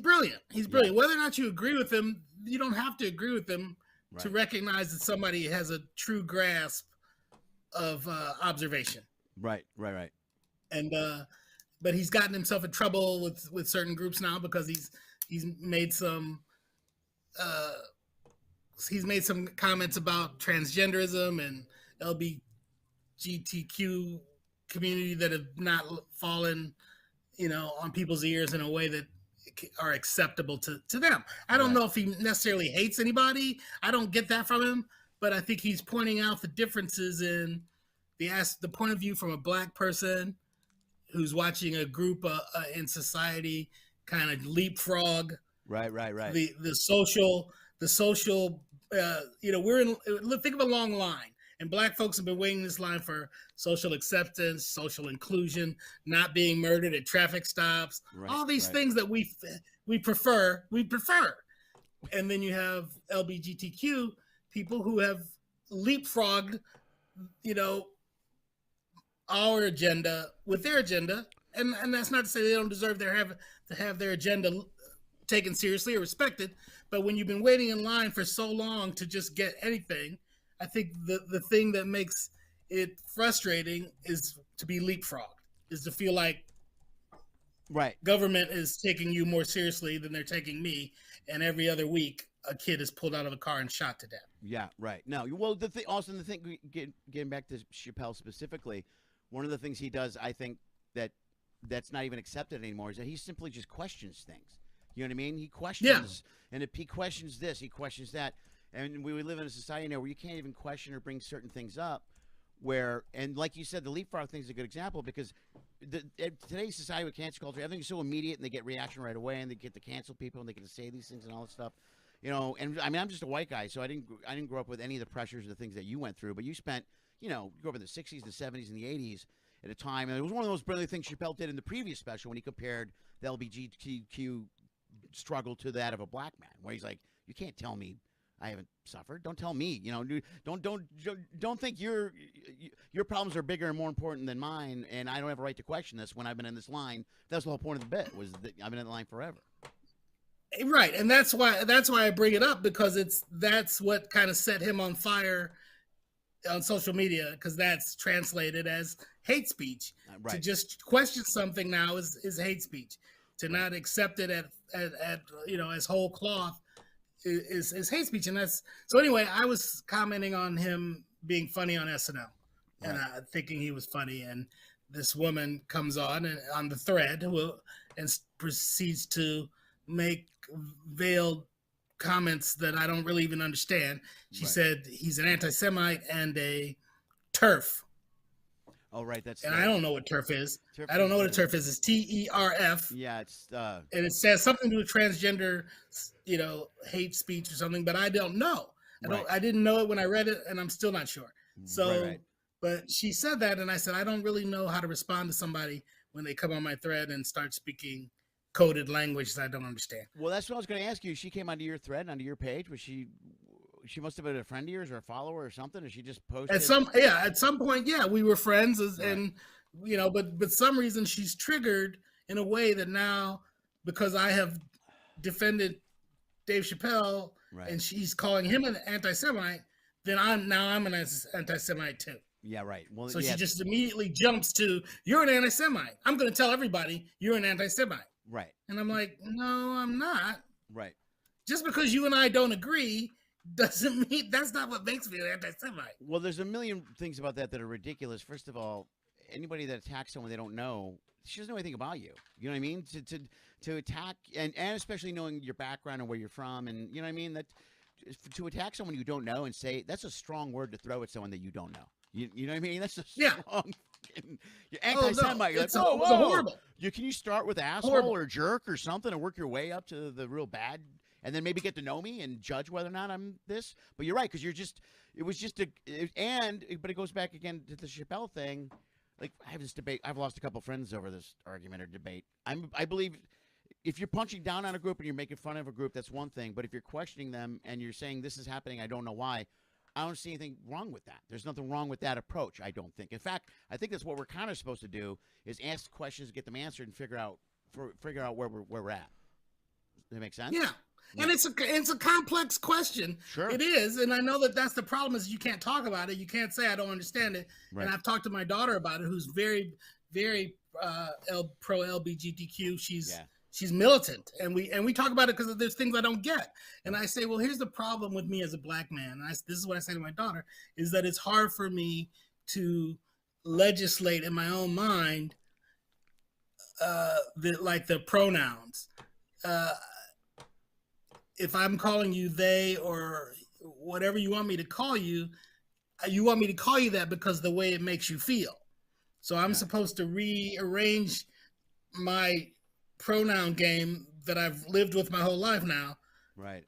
brilliant. He's brilliant. Yeah. Whether or not you agree with him, you don't have to agree with him to recognize that somebody has a true grasp of observation. Right. And but he's gotten himself in trouble with certain groups now because he's made some comments about transgenderism and LGBTQ community that have not fallen, you know, on people's ears in a way that are acceptable to them. I don't know if he necessarily hates anybody. I don't get that from him, but I think he's pointing out the differences in the point of view from a Black person who's watching a group in society kind of leapfrog. Right. The social. You know, think of a long line. And Black folks have been waiting this line for social acceptance, social inclusion, not being murdered at traffic stops, all these things that we prefer. And then you have LGBTQ people who have leapfrogged, you know, our agenda with their agenda. And that's not to say they don't deserve to have their agenda taken seriously or respected. But when you've been waiting in line for so long to just get anything, I think the thing that makes it frustrating is to be leapfrogged, is to feel like government is taking you more seriously than they're taking me, and every other week a kid is pulled out of a car and shot to death. Yeah, right. No, well, the thing, getting back to Chappelle specifically, one of the things he does, I think that's not even accepted anymore, is that he simply just questions things. You know what I mean? He questions, and if he questions this, he questions that. And we live in a society now where you can't even question or bring certain things up and like you said, the leapfrog thing is a good example because today's society with cancel culture, everything's so immediate and they get reaction right away and they get to cancel people and they get to say these things and all that stuff. You know, and I mean, I'm just a white guy, so I didn't grow up with any of the pressures or the things that you went through, but you spent, you know, you grew up in the 60s, the 70s, and the 80s at a time. And it was one of those brilliant things Chappelle did in the previous special when he compared the LGBTQ struggle to that of a Black man, where he's like, you can't tell me I haven't suffered. Don't tell me, you know, don't think your problems are bigger and more important than mine, and I don't have a right to question this when I've been in this line. That's the whole point of the bit, was that I've been in the line forever. Right, and that's why I bring it up, because that's what kind of set him on fire on social media, because that's translated as hate speech. To just question something now is hate speech. To not accept it at you know, as whole cloth is hate speech. And that's so. Anyway, I was commenting on him being funny on SNL, and thinking he was funny, and this woman comes on the thread and proceeds to make veiled comments that I don't really even understand. She said he's an anti-Semite and a TERF. Oh, right. And I don't know what TERF is. I don't know what a TERF is. It's TERF. Yeah, it's and it says something to do with transgender, you know, hate speech or something, but I don't know. I didn't know it when I read it, and I'm still not sure. So, but she said that, and I said, I don't really know how to respond to somebody when they come on my thread and start speaking coded language that I don't understand. Well, that's what I was going to ask you. She came onto your thread, onto your page. Was she must have been a friend of yours or a follower or something, or she just posted? At some point, yeah, we were friends, and you know, but some reason she's triggered in a way that now, because I have defended Dave Chappelle and she's calling him an anti-Semite, then I'm an anti-Semite too. Yeah, right. Well, so she just immediately jumps to, you're an anti-Semite. I'm going to tell everybody you're an anti-Semite. Right. And I'm like, no, I'm not. Right. Just because you and I don't agree doesn't mean that's not what makes me an anti-Semite. Well, there's a million things about that are ridiculous. First of all, anybody that attacks someone they don't know, she doesn't know anything about you. You know what I mean? To attack, and especially knowing your background and where you're from, and you know what I mean? That to attack someone you don't know and say, that's a strong word to throw at someone that you don't know. You know what I mean? That's a strong. You're anti-Semite. You're like, it was horrible. Can you start with asshole or jerk or something and work your way up to the real bad, and then maybe get to know me and judge whether or not I'm this? But you're right, because but it goes back again to the Chappelle thing. Like, I have this debate. I've lost a couple friends over this argument or debate. I believe if you're punching down on a group and you're making fun of a group, that's one thing. But if you're questioning them and you're saying this is happening, I don't know why, I don't see anything wrong with that. There's nothing wrong with that approach, I don't think. In fact, I think that's what we're kind of supposed to do, is ask questions, get them answered, and figure out where we're at. Does that make sense? Yeah. And it's a complex question. Sure. It is. And I know that's the problem, is you can't talk about it. You can't say, I don't understand it. Right. And I've talked to my daughter about it, who's very, very pro LGBTQ. She's militant. And we talk about it because there's things I don't get. And I say, well, here's the problem with me as a black man. And this is what I say to my daughter, is that it's hard for me to legislate in my own mind the pronouns. If I'm calling you they or whatever you want me to call you, want me to call you that because the way it makes you feel. So I'm supposed to rearrange my pronoun game that I've lived with my whole life now. Right.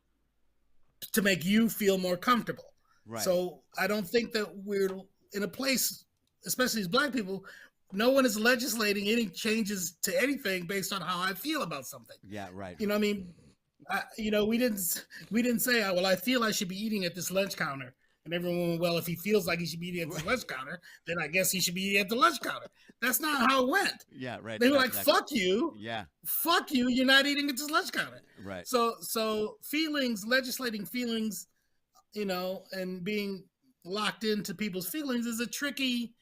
To make you feel more comfortable. Right. So I don't think that we're in a place, especially as black people, no one is legislating any changes to anything based on how I feel about something. Yeah, right. You know what I mean? We didn't say, well, I feel I should be eating at this lunch counter. And everyone went, well, if he feels like he should be eating at the lunch counter, then I guess he should be eating at the lunch counter. That's not how it went. Yeah, right. They were like, fuck you. Yeah. Fuck you. You're not eating at this lunch counter. Right. So legislating feelings, and being locked into people's feelings is a tricky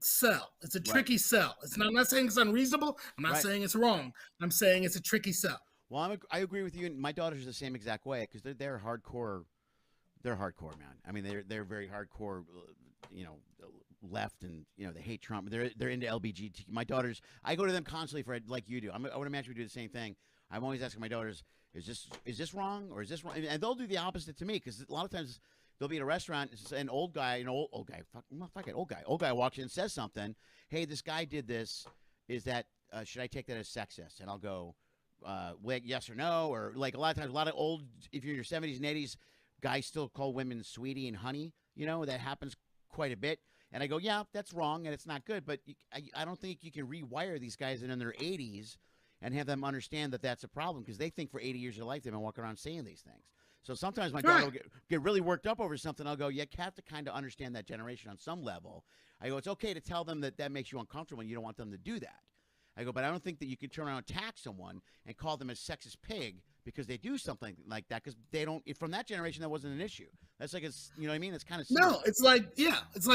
sell. It's a tricky sell. I'm not saying it's unreasonable. I'm not saying it's wrong. I'm saying it's a tricky sell. Well, I agree with you. And my daughter's the same exact way, because they're hardcore. They're hardcore, man. I mean, they're very hardcore, left, and they hate Trump. They're into LGBTQ. My daughters, I go to them constantly for, like you do. I would imagine we do the same thing. I'm always asking my daughters, is this wrong or is this wrong? And they'll do the opposite to me, because a lot of times they'll be at a restaurant, and old guy walks in and says something. Hey, this guy did this. Is that should I take that as sexist? And I'll go, yes or no, or like a lot of times, a lot of old, if you're in your 70s and 80s. Guys still call women sweetie and honey. That happens quite a bit. And I go, yeah, that's wrong and it's not good. But I don't think you can rewire these guys in their 80s and have them understand that that's a problem, because they think for 80 years of their life they've been walking around saying these things. So sometimes my daughter will get really worked up over something. I'll go, you have to kind of understand that generation on some level. I go, it's okay to tell them that makes you uncomfortable and you don't want them to do that. I go, but I don't think that you can turn around and attack someone and call them a sexist pig because they do something like that, because they don't. From that generation, that wasn't an issue. That's like, you know what I mean? It's kind of no. It's like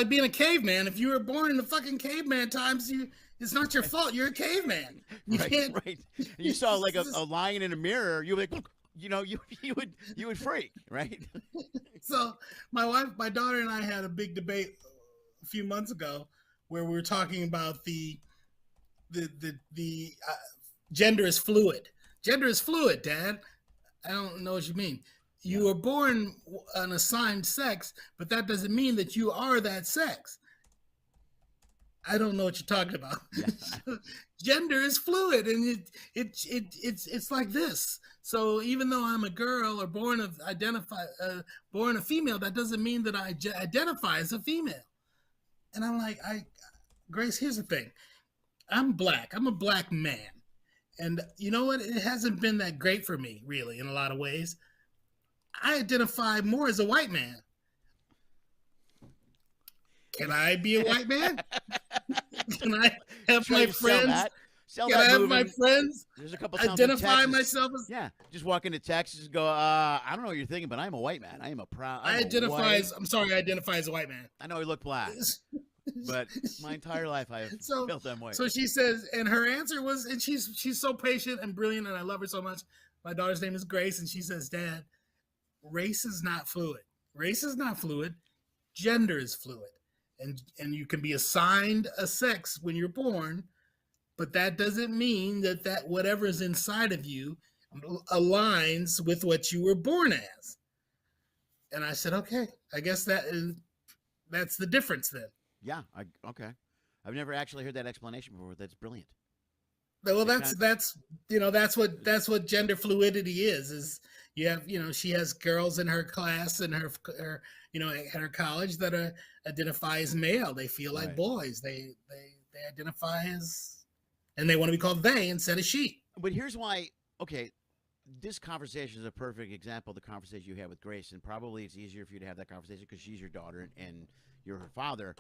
being a caveman. If you were born in the fucking caveman times, it's not your fault. You're a caveman. Right. You saw like a lion in a mirror. You would like, you would freak, right? So my daughter and I had a big debate a few months ago where we were talking about the gender is fluid. Gender is fluid, Dad. I don't know what you mean. You were born an assigned sex, but that doesn't mean that you are that sex. I don't know what you're talking about. Yeah. Gender is fluid, and it's like this. So even though I'm a girl or born a female, that doesn't mean that I identify as a female. And I'm like, Grace, here's the thing. I'm black. I'm a black man. And you know what? It hasn't been that great for me, really, in a lot of ways. I identify more as a white man. Can I be a white man? Can I have my friends sell Can I that have moving. my friends There's a couple towns identify in Texas. myself as? Yeah, just walk into Texas and go, I don't know what you're thinking, but I'm a white man. I am a proud. I identify as a white man. I know he looked black, but my entire life I have felt that way. So she says, and her answer was, and she's so patient and brilliant, and I love her so much. My daughter's name is Grace, and she says, Dad, race is not fluid. Race is not fluid. Gender is fluid. And you can be assigned a sex when you're born, but that doesn't mean that whatever is inside of you aligns with what you were born as. And I said, okay, I guess that's the difference then. Yeah, okay. I've never actually heard that explanation before. That's brilliant. Well, that's what gender fluidity is you have, she has girls in her class and her at her college that identify as male. They feel like boys. They identify as, and they want to be called they instead of she. But here's why. Okay, this conversation is a perfect example of the conversation you had with Grace, and probably it's easier for you to have that conversation because she's your daughter and you're her father.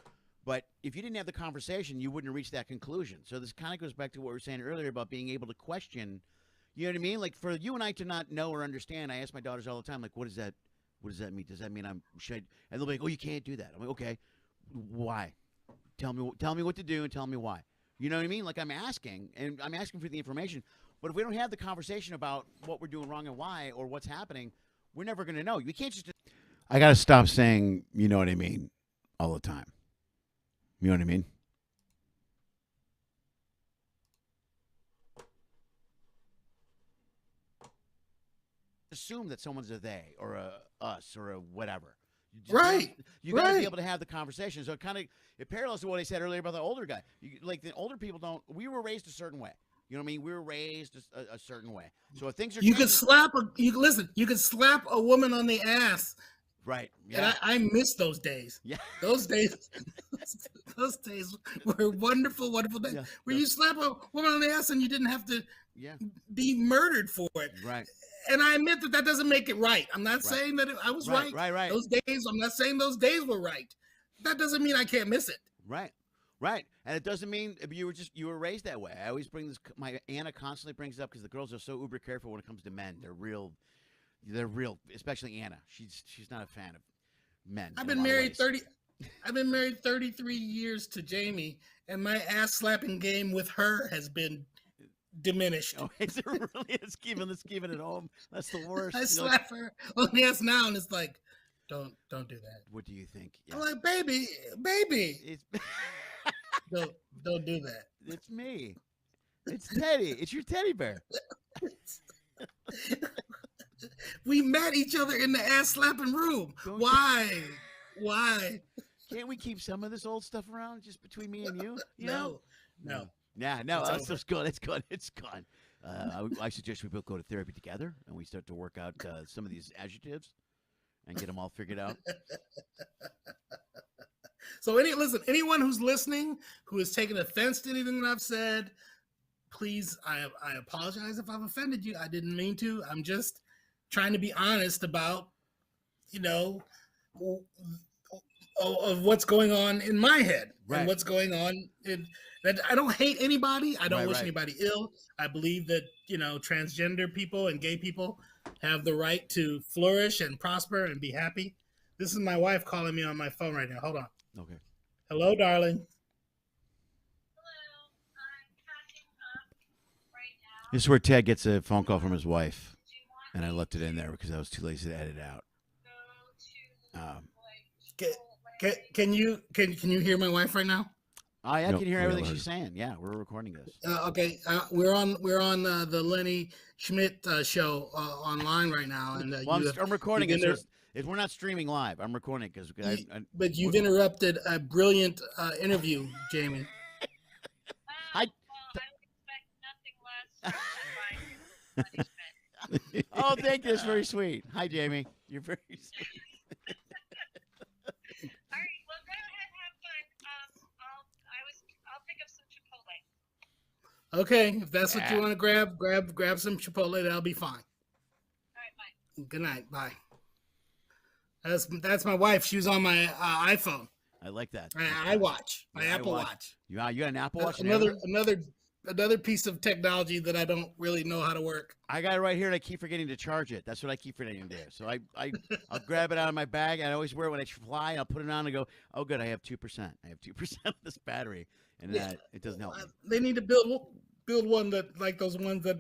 But if you didn't have the conversation, you wouldn't have reached that conclusion. So this kind of goes back to what we were saying earlier about being able to question. You know what I mean? Like for you and I to not know or understand, I ask my daughters all the time, like, what does that mean? Does that mean and they'll be like, oh, you can't do that. I'm like, okay, why? Tell me what to do and tell me why. You know what I mean? Like I'm asking for the information. But if we don't have the conversation about what we're doing wrong and why or what's happening, we're never going to know. We can't just. I got to stop saying, you know what I mean, all the time. You know what I mean? Assume that someone's a they or a us or a whatever. You got to be able to have the conversation. So it parallels to what I said earlier about the older guy. Like the older people we were raised a certain way. You know what I mean? We were raised a certain way. So if things are you could slap a woman on the ass. Right. Yeah. And I miss those days. Yeah. Those days were wonderful, wonderful days. Yeah. Where you slap a woman on the ass and you didn't have to be murdered for it. Right. And I admit that doesn't make it right. I'm not saying that I was right. Right. Those days, I'm not saying those days were right. That doesn't mean I can't miss it. Right. And it doesn't mean you were raised that way. I always bring this. My Anna constantly brings it up because the girls are so uber careful when it comes to men. They're real, especially Anna. She's not a fan of men. I've been married 33 years to Jamie, and my ass slapping game with her has been diminished. Oh, is it really? It's keeping it home. That's the worst. I slap her on the ass now, and it's like, don't do that. What do you think? Yeah. I'm like, baby. Don't do that. It's me. It's Teddy. It's your teddy bear. We met each other in the ass slapping room. Why? Can't we keep some of this old stuff around just between me and you? No. Yeah, no. It's good. It's gone. I suggest we both go to therapy together and we start to work out some of these adjectives and get them all figured out. So anyone who's listening who has taken offense to anything that I've said, please, I apologize if I've offended you. I didn't mean to. I'm just trying to be honest about, of what's going on in my head and what's going on in that. I don't hate anybody. I don't wish anybody ill. I believe that, transgender people and gay people have the right to flourish and prosper and be happy. This is my wife calling me on my phone right now. Hold on. Okay. Hello, darling. Hello. I'm packing up right now. This is where Ted gets a phone call from his wife, and I left it in there because I was too lazy to edit it out. Can you hear my wife right now? I can hear everything she's saying. Yeah, we're recording this. Okay, we're on the Lenny Schmidt show online right now, and I'm recording it. We're not streaming live. I'm recording it because. But you've interrupted a brilliant interview, Jamie. I would expect nothing less than Lenny Schmidt. Oh, thank you. That's very sweet. Hi, Jamie. You're very sweet. All right, well, go ahead and have fun. I'll pick up some Chipotle. Okay, if that's what you want to grab some Chipotle. That'll be fine. All right, bye. Good night. Bye. That's my wife. She was on my iPhone. I like that. I watch my Apple Watch. You got an Apple Watch? Another another piece of technology that I don't really know how to work. I got it right here, and I keep forgetting to charge it. That's what I keep forgetting to do. So I'll grab it out of my bag. And I always wear it when I fly. I'll put it on and go, oh, good, I have 2%. I have 2% of this battery, and it doesn't help me. They need to build one that like those ones that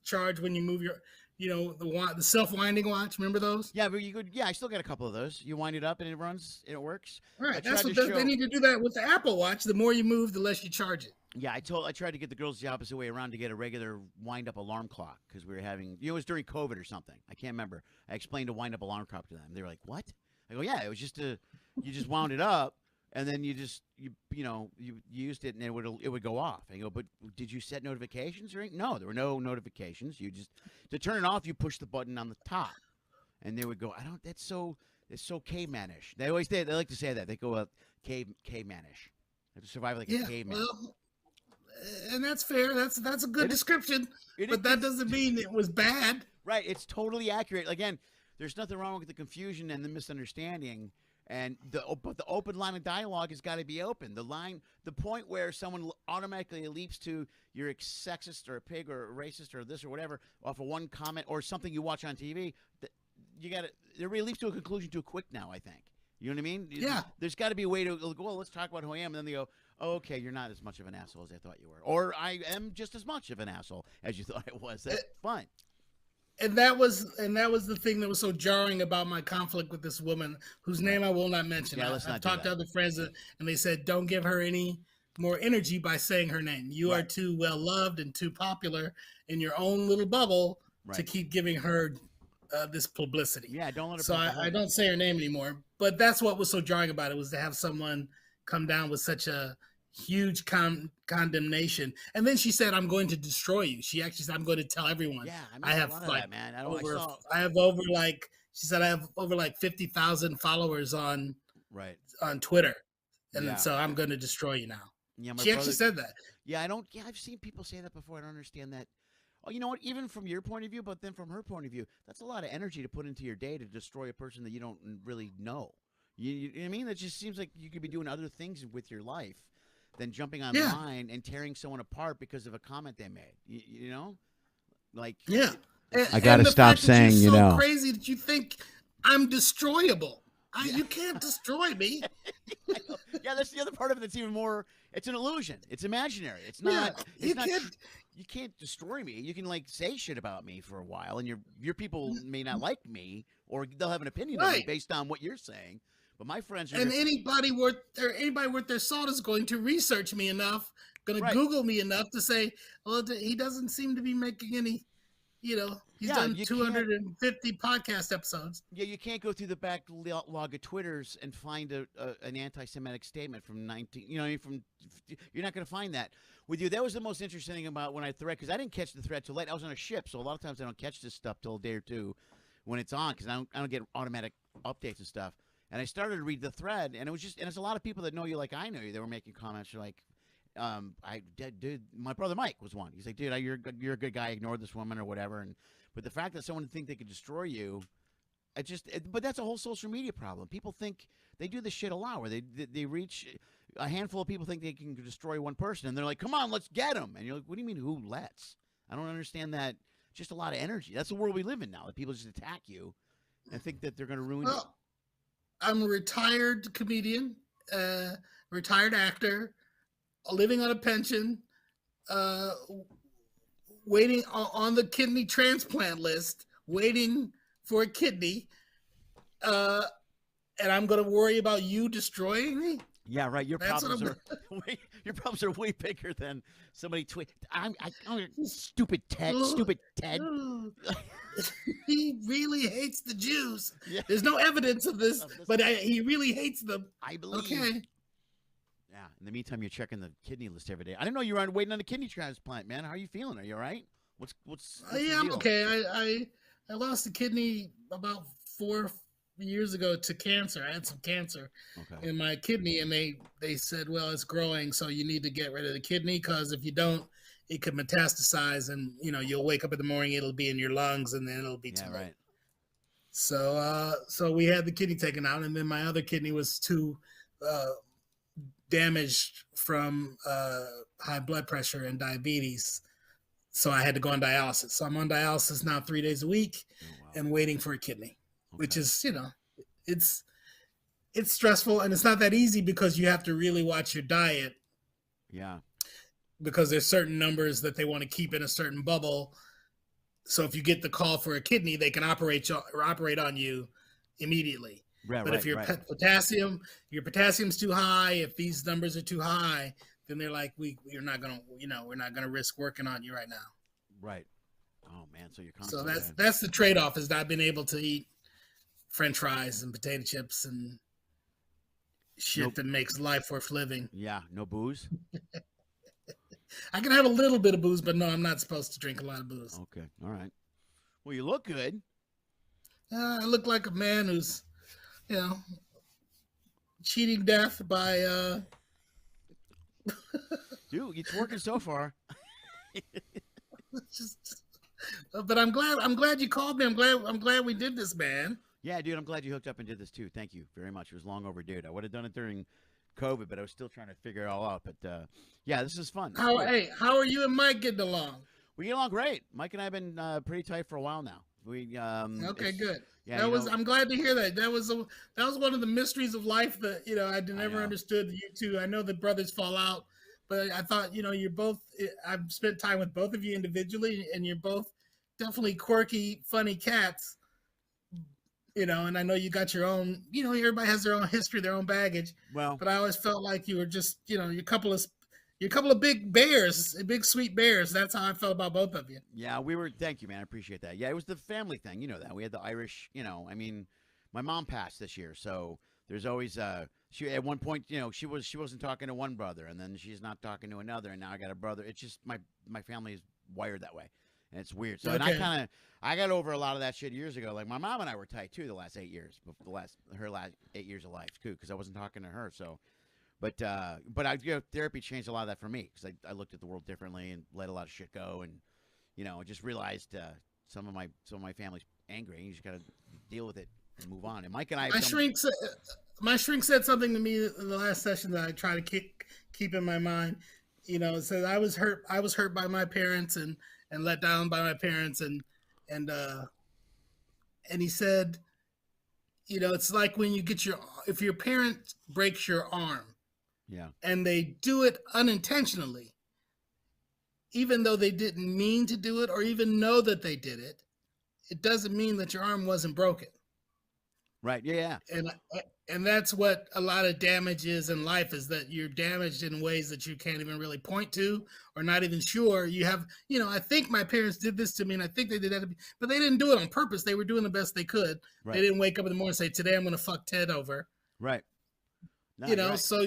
charge when you move your, the self-winding watch. Remember those? Yeah, but you could. Yeah, I still got a couple of those. You wind it up, and it runs, and it works. Right. That's what they need to do that with the Apple Watch. The more you move, the less you charge it. Yeah, I tried to get the girls the opposite way around to get a regular wind-up alarm clock because we were having, it was during COVID or something. I can't remember. I explained a wind-up alarm clock to them. They were like, "What?" I go, "Yeah, it was just you just wound it up, and then you used it, and it would go off." I go, "But did you set notifications or anything?" No, there were no notifications. You just, to turn it off, you push the button on the top, and they would go, it's so cavemanish. They like to say that. They go, cavemanish. I have to survive like a caveman. Well, and that's fair. That's a good description. But that doesn't mean it was bad. Right. It's totally accurate. Again, there's nothing wrong with the confusion and the misunderstanding. And but the open line of dialogue has got to be open. The point where someone automatically leaps to you're a sexist or a pig or a racist or this or whatever off of one comment or something you watch on TV, everybody leaps to a conclusion too quick now, I think. You know what I mean? Yeah. There's got to be a way to go, well, let's talk about who I am. And then they go, oh, okay, you're not as much of an asshole as I thought you were. Or I am just as much of an asshole as you thought I was. That's fine. And that was the thing that was so jarring about my conflict with this woman whose name I will not mention. Yeah, let's not I've talked to other friends and they said, don't give her any more energy by saying her name. You are too well loved and too popular in your own little bubble to keep giving her this publicity. Yeah, don't let her. So I don't say her name anymore. But that's what was so jarring about it, was to have someone come down with such a huge condemnation. And then she said, "I'm going to destroy you." She actually said, "I'm going to tell everyone." Yeah, I have a lot of that, man. I have over she said I have over 50,000 followers on Twitter, and so I'm going to destroy you now. Yeah, she actually said that. Yeah, I've seen people say that before. I don't understand that. Oh, you know what? Even from your point of view, but then from her point of view, that's a lot of energy to put into your day to destroy a person that you don't really know. You know what I mean? That just seems like you could be doing other things with your life than jumping online and tearing someone apart because of a comment they made. You know? Like, yeah. I got to stop saying, you're so crazy that you think I'm destroyable. You can't destroy me. Yeah, that's the other part of it that's even more, it's an illusion. It's imaginary. It's not, you can't destroy me. You can say shit about me for a while, and your people may not like me, or they'll have an opinion of me based on what you're saying. But my friends are, and anybody worth their salt is going to research me enough, going to Google me enough to say, well, he doesn't seem to be making any. He's done 250 podcast episodes. Yeah, you can't go through the backlog of Twitters and find an anti-Semitic statement from 19. You're not going to find that with you. That was the most interesting thing about when I thread, because I didn't catch the thread till late. I was on a ship, so a lot of times I don't catch this stuff till a day or two when it's on, because I don't get automatic updates and stuff. And I started to read the thread, and it's a lot of people that know you like I know you. They were making comments like, dude, my brother Mike was one. He's like, dude, you're a good guy. I ignored this woman or whatever. But the fact that someone think they could destroy you, but that's a whole social media problem. People think they do this shit a lot, where they reach a handful of people think they can destroy one person, and they're like, come on, let's get them. And you're like, what do you mean, who lets? I don't understand that. Just a lot of energy. That's the world we live in now. That people just attack you and think that they're going to ruin you. I'm a retired comedian, retired actor, living on a pension, waiting on the kidney transplant list, waiting for a kidney, and I'm going to worry about you destroying me? Yeah, right. Your problems are way bigger than somebody tweet. I'm stupid Ted. Stupid Ted. He really hates the Jews. Yeah. There's no evidence of this, but he really hates them. I believe. Okay. Yeah. In the meantime, you're checking the kidney list every day. I didn't know you were waiting on a kidney transplant, man. How are you feeling? Are you all right? What's yeah, I'm okay. I lost a kidney about 4 years ago to cancer. I had some cancer in my kidney, and they said, well, it's growing, so you need to get rid of the kidney, because if you don't, it could metastasize, and you'll wake up in the morning, it'll be in your lungs, and then it'll be too late. So we had the kidney taken out, and then my other kidney was too damaged from high blood pressure and diabetes. So I had to go on dialysis. So I'm on dialysis now 3 days a week and waiting for a kidney, which is, it's stressful, and it's not that easy because you have to really watch your diet. Yeah. Because there's certain numbers that they want to keep in a certain bubble. So if you get the call for a kidney, they can operate on you immediately. Right, but if your potassium's too high, if these numbers are too high, then they're like, we're not gonna risk working on you right now. Right. Oh man, so you're so constantly. that's the trade-off, is not being able to eat French fries and potato chips and shit that makes life worth living. Yeah, no booze. I can have a little bit of booze, but no, I'm not supposed to drink a lot of booze. Okay, all right. Well, you look good. I look like a man who's, cheating death by. Dude, it's working so far. But I'm glad you called me. I'm glad we did this, man. Yeah, dude, I'm glad you hooked up and did this too. Thank you very much. It was long overdue. I would have done it during COVID, but I was still trying to figure it all out. But yeah, this is fun. How are you and Mike getting along? We get along great. Mike and I have been pretty tight for a while now. Okay, good. Yeah, I'm glad to hear that. That was one of the mysteries of life that I never understood. You two, I know that brothers fall out, but I thought you're both. I've spent time with both of you individually, and you're both definitely quirky, funny cats. And I know you got your own. Everybody has their own history, their own baggage. Well, but I always felt like you were just, you're a couple of big bears, big sweet bears. That's how I felt about both of you. Yeah, we were. Thank you, man. I appreciate that. Yeah, it was the family thing. You know that we had the Irish. I mean, my mom passed this year, so there's always she at one point, she wasn't talking to one brother, and then she's not talking to another, and now I got a brother. It's just my family is wired that way, and it's weird. So okay. And I got over a lot of that shit years ago. Like my mom and I were tight too the last 8 years, her last 8 years of life too, because I wasn't talking to her. So. But therapy changed a lot of that for me, because I looked at the world differently and let a lot of shit go, and I just realized some of my family's angry. You just got to deal with it and move on. And Mike and I, my shrink said something to me in the last session that I try to keep in my mind. It said I was hurt by my parents and let down by my parents, and he said, it's like when you get if your parent breaks your arm. Yeah. And they do it unintentionally, even though they didn't mean to do it or even know that they did it. It doesn't mean that your arm wasn't broken. Right. Yeah. And that's what a lot of damage is in life, is that you're damaged in ways that you can't even really point to, or not even sure. You have, I think my parents did this to me, and I think they did that to me, but they didn't do it on purpose. They were doing the best they could. Right. They didn't wake up in the morning and say, today I'm going to fuck Ted over. Right. No, right. So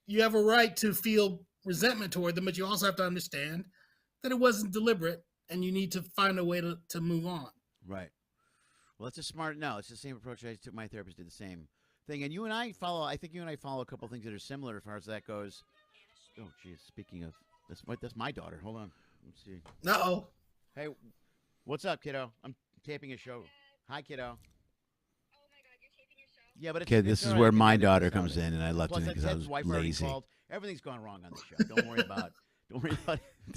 you have a right to feel resentment toward them, but you also have to understand that it wasn't deliberate, and you need to find a way to move on. Right. Well, it's it's the same approach I took. My therapist did the same thing. And I think you and I follow a couple of things that are similar as far as that goes. Oh, geez. Speaking of, that's my daughter. Hold on. Let's see. Uh-oh. Hey, what's up, kiddo? I'm taping a show. Hi, kiddo. Yeah, but this is where my daughter comes in, and I left it because I was lazy. Everything's gone wrong on the show. Don't worry about it.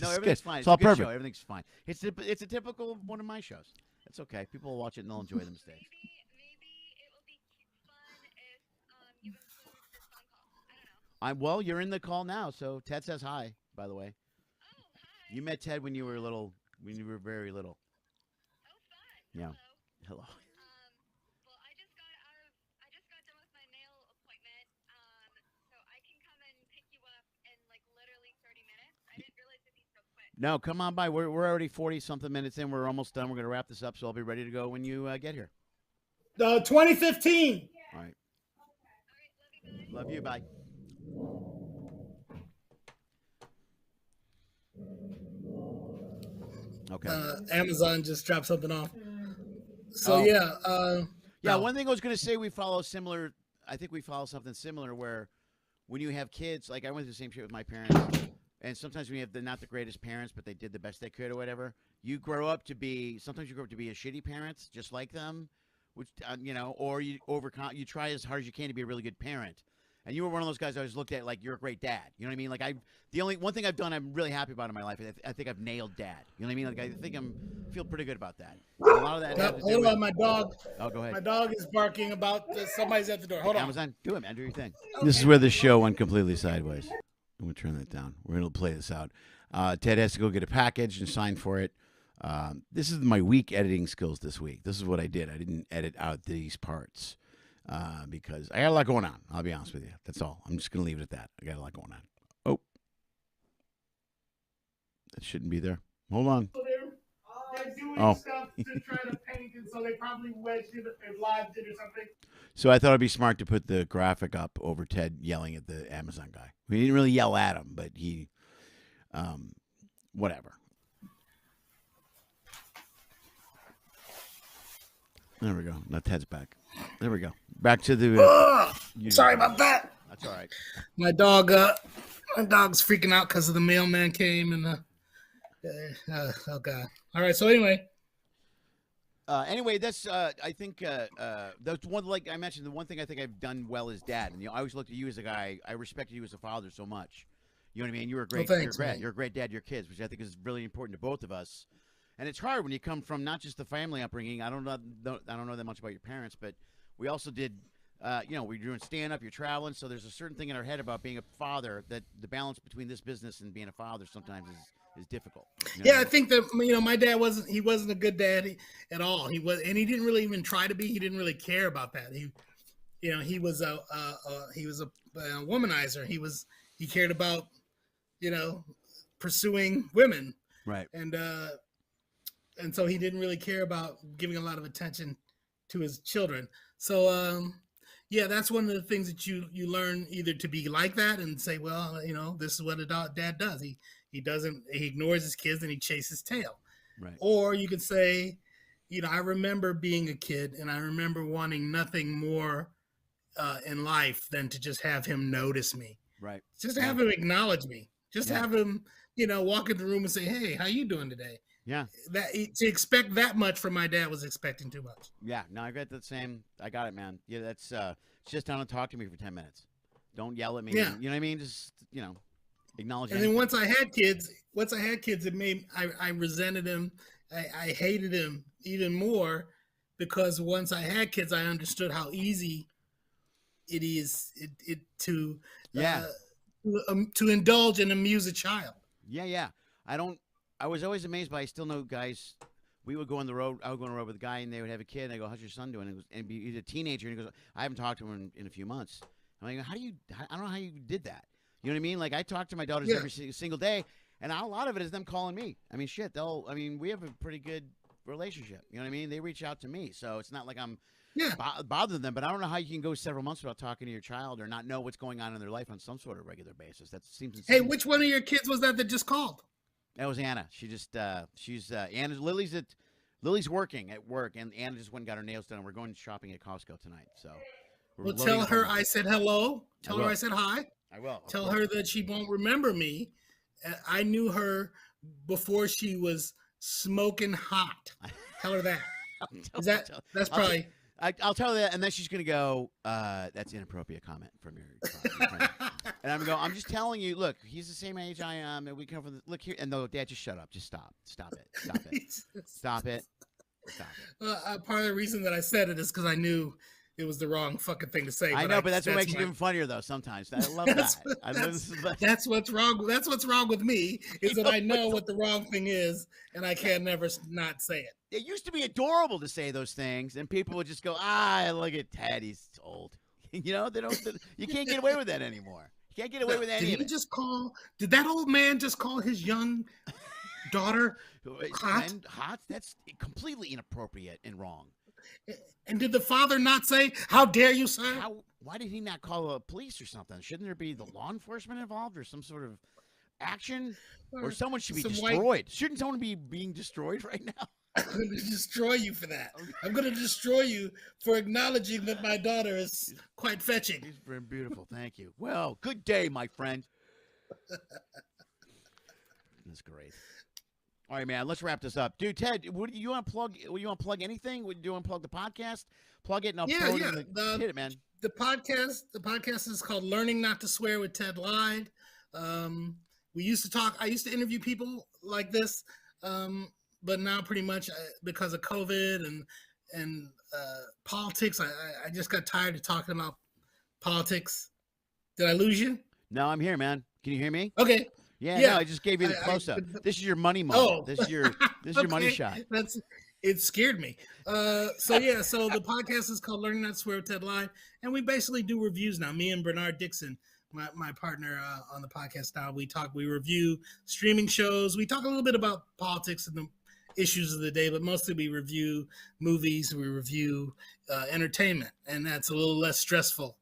No, everything's fine. It's all perfect. Show. Everything's fine. It's a typical one of my shows. It's okay. People will watch it and they'll enjoy the mistakes. Maybe it will be fun if you include this phone call. I don't know. Well, you're in the call now, so Ted says hi, by the way. Oh, hi. You met Ted when you were very little. Oh, fun. Yeah. Hello. Hello. Well, I just got done with my nail appointment, so I can come and pick you up in like literally 30 minutes. I didn't realize it'd be so quick. No, come on by. We're already 40-something minutes in. We're almost done. We're going to wrap this up, so I'll be ready to go when you get here. 2015. All right. All right, Love you. Bye. Okay. Amazon just dropped something off. So yeah. One thing I was going to say, we follow similar. I think we follow something similar where when you have kids, like I went through the same shit with my parents, and sometimes we have not the greatest parents, but they did the best they could or whatever. Sometimes you grow up to be a shitty parent, just like them, which or you try as hard as you can to be a really good parent. And you were one of those guys I always looked at like you're a great dad. You know what I mean? Like the only one thing I've done I'm really happy about in my life. I think I've nailed dad. You know what I mean? Like I think feel pretty good about that. And a lot of that. Had to do Hold with, on, my dog. Oh, go ahead. My dog is barking about somebody's at the door. Hold on. Amazon, do it, man. Do your thing. This is where the show went completely sideways. I'm gonna turn that down. We're gonna play this out. Ted has to go get a package and sign for it. This is my weak editing skills this week. This is what I did. I didn't edit out these parts. Because I got a lot going on. I'll be honest with you. That's all. I'm just going to leave it at that. I got a lot going on. Oh. That shouldn't be there. Hold on. So they're doing stuff to try to paint, and so they probably wedged it and lived it or something. So I thought it'd be smart to put the graphic up over Ted yelling at the Amazon guy. We didn't really yell at him, but he, whatever. There we go. Now Ted's back. There we go. Back to the. Sorry about that. That's all right. My dog's freaking out because of the mailman came and oh god. All right. So anyway. Anyway, that's I think that's one, like I mentioned, the one thing I think I've done well as dad, and I always looked at you as a guy. I respected you as a father so much. You know what I mean? You were a great. Well, thanks, you're a great dad to your kids, which I think is really important to both of us. And it's hard when you come from not just the family upbringing. I don't know that much about your parents, but we also did. We're doing stand up. You're traveling, so there's a certain thing in our head about being a father that the balance between this business and being a father sometimes is difficult. You know Yeah, I think that my dad wasn't a good dad at all. He didn't really even try to be. He didn't really care about that. He was a womanizer. He cared about pursuing women, right? And so he didn't really care about giving a lot of attention to his children. So that's one of the things that you learn, either to be like that and say, well, this is what a dad does. He ignores his kids and he chases tail. Right. Or you could say, I remember being a kid and I remember wanting nothing more in life than to just have him notice me. Right. Just to have him acknowledge me. Just to have him, walk in the room and say, hey, how you doing today? Yeah. That to expect that much from my dad was expecting too much. Yeah. No, I got the same. I got it, man. Yeah, that's just down and talk to me for 10 minutes. Don't yell at me. Yeah. You know what I mean? Just acknowledge. And then once I had kids, it made I resented him. I hated him even more because once I had kids, I understood how easy it is to indulge and amuse a child. Yeah. I was always amazed by. I still know guys. We would go on the road. I would go on the road with a guy, and they would have a kid. And I go, "How's your son doing?" And he's a teenager, and he goes, "I haven't talked to him in a few months." I'm like, I don't know how you did that. You know what I mean? Like I talk to my daughters every single day, and a lot of it is them calling me. I mean, shit. We have a pretty good relationship. You know what I mean? They reach out to me, so it's not like I'm bothering them. But I don't know how you can go several months without talking to your child or not know what's going on in their life on some sort of regular basis. That seems insane. Hey, which one of your kids was that just called? That was Anna. She just Anna. Lily's working at work, and Anna just went and got her nails done. We're going shopping at Costco tonight. So, well, tell her I said hello. Tell her I said hi. I will. Tell her that she won't remember me. I knew her before she was smoking hot. Tell her that. That's probably. I'll tell her that, and then she's gonna go. That's inappropriate comment from your friend. And I'm going. I'm just telling you. Look, he's the same age I am, and we come from. Look here, and no, Dad, just shut up. Just stop. Stop it. Stop it. Stop it. Stop it. Part of the reason that I said it is because I knew it was the wrong fucking thing to say. I know, but that's what makes it even funnier, though. Sometimes I love that. That's what's wrong. That's what's wrong with me is that I know what the wrong thing is, and I can never not say it. It used to be adorable to say those things, and people would just go, look at Ted, he's old. They don't. You can't get away with that anymore. You can't get away with any of it. Did that old man just call his young daughter hot? Hot? That's completely inappropriate and wrong. And did the father not say, "How dare you, sir"? Why did he not call a police or something? Shouldn't there be the law enforcement involved or some sort of action? Or someone should be destroyed. Shouldn't someone be being destroyed right now? I'm going to destroy you for that. I'm going to destroy you for acknowledging that my daughter is quite fetching. She's very beautiful. Thank you. Well, good day, my friend. That's great. All right, man. Let's wrap this up, dude. Ted, you want to plug? You want to plug anything? Do you want to plug the podcast? Plug it, and I'll throw it in the hit it, man. The podcast is called Learning Not to Swear with Ted Lyde. We used to talk. I used to interview people like this, but now pretty much because of COVID and politics, I just got tired of talking about politics. Did I lose you? No, I'm here, man. Can you hear me? Okay. Yeah, Yeah. no, I just gave you the close up. This is your money moment. Oh. This is your money Okay. shot. It scared me. So the podcast is called Learning Not to Swear with Ted Lyde, and we basically do reviews now. Me and Bernard Dixon, my partner on the podcast now, we review streaming shows. We talk a little bit about politics and the issues of the day, but mostly we review movies, we review entertainment, and that's a little less stressful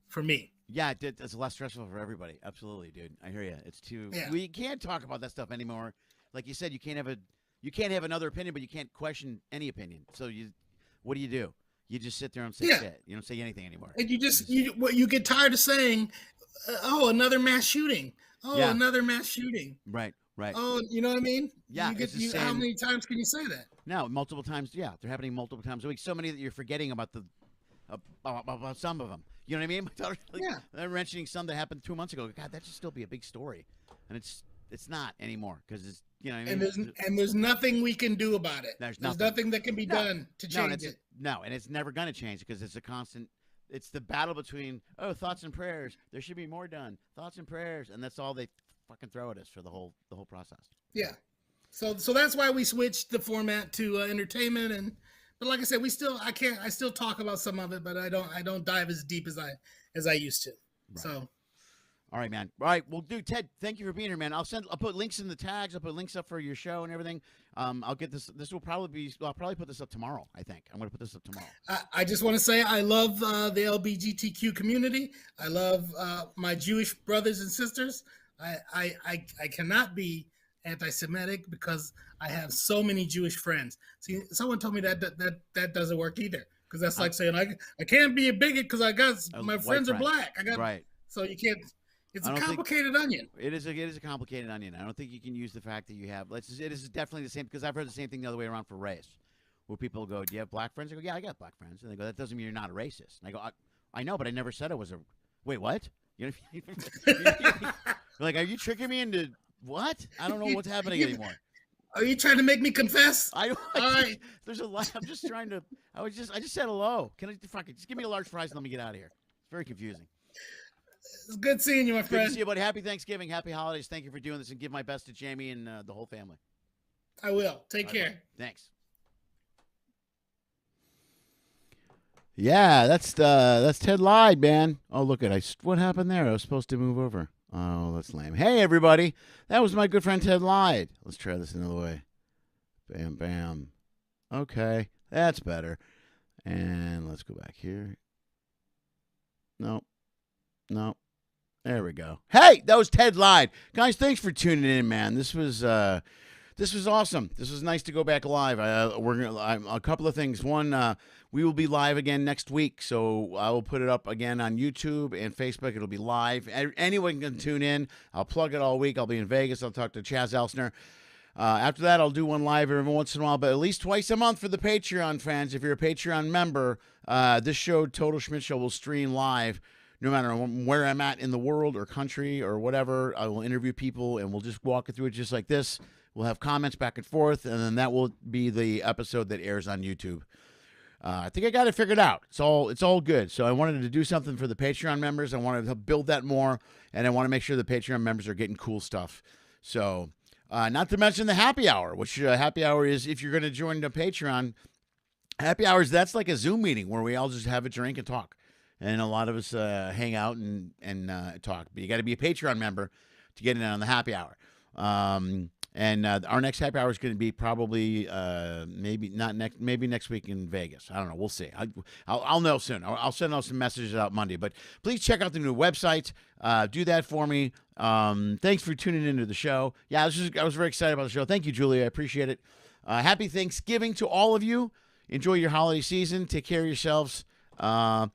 for me. Yeah, it's less stressful for everybody. Absolutely, dude. I hear you. It's too. Yeah. We can't talk about that stuff anymore. Like you said, you can't have another opinion, but you can't question any opinion. So what do? You just sit there and say shit. You don't say anything anymore. And you get tired of saying, "Oh, another mass shooting." Oh, Yeah. another mass shooting. Right. Oh, you know what I mean? Yeah. How many times can you say that? No, multiple times. Yeah, they're happening multiple times a week. So many that you're forgetting about about some of them. You know what I mean? My daughter's they're mentioning some that happened 2 months ago. God, that should still be a big story, and it's not anymore because it's you know what I mean? And there's nothing we can do about it. There's nothing that can be done to change it. No, and it's never going to change because it's a constant. It's the battle between thoughts and prayers. There should be more done. Thoughts and prayers, and that's all they fucking throw at us for the whole process. Yeah. So that's why we switched the format to entertainment but like I said, I still talk about some of it, but I don't dive as deep as I used to. Right. So. All right, man. All right. Well, dude, Ted, thank you for being here, man. I'll put links in the tags. I'll put links up for your show and everything. I'll get this. I'll probably put this up tomorrow. I think I'm going to put this up tomorrow. I just want to say I love the LGBTQ community. I love my Jewish brothers and sisters. I cannot be anti-Semitic because I have so many Jewish friends. See, someone told me that doesn't work either, because that's like saying I can't be a bigot because I got my friends are black. Right. So you can't. It's a complicated onion. It is a complicated onion. I don't think you can use the fact that you have. It is definitely the same, because I've heard the same thing the other way around for race, where people go, "Do you have black friends?" I go, "Yeah, I got black friends." And they go, "That doesn't mean you're not a racist." And I go, "I know, but I never said I was a." Wait, what? You know, like, are you tricking me into what? I don't know what's happening anymore. Are you trying to make me confess? All right. There's a lot. I'm just trying to. I just said hello. Can I just give me a large fries and let me get out of here? It's very confusing. It's good seeing you, my friend. Good to see you, buddy. Happy Thanksgiving. Happy holidays. Thank you for doing this, and give my best to Jamie and the whole family. I will. Take care. Buddy. Thanks. Yeah, that's Ted Lyde, man. Oh, look at what happened there? I was supposed to move over. Oh, that's lame. Hey, everybody. That was my good friend Ted Lyde. Let's try this another way. Bam, bam. Okay, that's better. And let's go back here. Nope. There we go. Hey, that was Ted Lyde. Guys, thanks for tuning in, man. This was awesome. This was nice to go back live. A couple of things. One, we will be live again next week, so I will put it up again on YouTube and Facebook. It'll be live. Anyone can tune in. I'll plug it all week. I'll be in Vegas. I'll talk to Chaz Elsner. After that, I'll do one live every once in a while, but at least twice a month for the Patreon fans. If you're a Patreon member, this show, Total Schmidt Show, will stream live no matter where I'm at in the world or country or whatever. I will interview people, and we'll just walk through it just like this. We'll have comments back and forth, and then that will be the episode that airs on YouTube. I think I got it figured out. It's all good. So I wanted to do something for the Patreon members. I wanted to build that more, and I want to make sure the Patreon members are getting cool stuff. So, not to mention the happy hour, which happy hour is, if you're going to join the Patreon, happy hours, that's like a Zoom meeting where we all just have a drink and talk. And a lot of us hang out and talk. But you got to be a Patreon member to get in on the happy hour. And our next happy hour is going to be probably maybe next week in Vegas. I don't know. We'll see. I'll know soon. I'll send out some messages out Monday. But please check out the new website. Do that for me. Thanks for tuning into the show. Yeah, I was very excited about the show. Thank you, Julia. I appreciate it. Happy Thanksgiving to all of you. Enjoy your holiday season. Take care of yourselves. And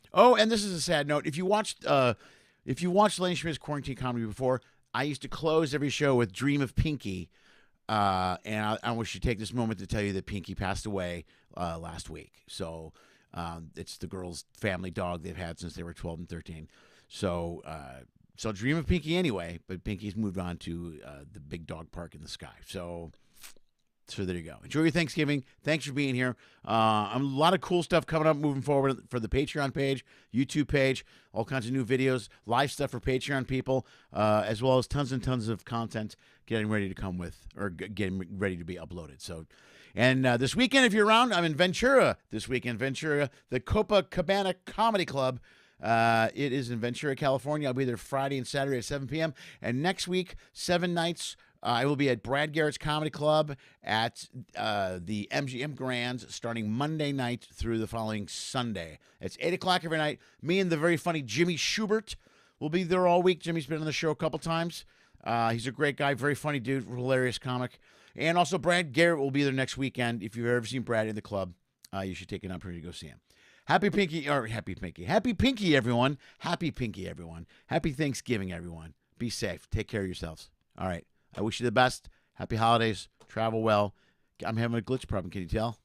this is a sad note. If you watched Lenny Schmidt's Quarantine Comedy before, I used to close every show with Dream of Pinky. And I wish to take this moment to tell you that Pinky passed away last week. So It's the girl's family dog they've had since they were 12 and 13. So dream of Pinky anyway, but Pinky's moved on to the big dog park in the sky. So there you go. Enjoy your Thanksgiving. Thanks for being here. A lot of cool stuff coming up moving forward for the Patreon page, YouTube page, all kinds of new videos, live stuff for Patreon people, as well as tons and tons of content getting ready to come with, or getting ready to be uploaded. So, and this weekend, if you're around, I'm in Ventura this weekend. Ventura, the Copacabana Comedy Club. It is in Ventura, California. I'll be there Friday and Saturday at 7 p.m. And next week, 7 nights, I will be at Brad Garrett's Comedy Club at the MGM Grand starting Monday night through the following Sunday. It's 8 o'clock every night. Me and the very funny Jimmy Schubert will be there all week. Jimmy's been on the show a couple times. He's a great guy, very funny dude, hilarious comic. And also Brad Garrett will be there next weekend. If you've ever seen Brad in the club, you should take an opportunity to go see him. Happy Pinky, everyone. Happy Pinky, everyone. Happy Thanksgiving, everyone. Be safe. Take care of yourselves. All right. I wish you the best. Happy holidays. Travel well. I'm having a glitch problem. Can you tell?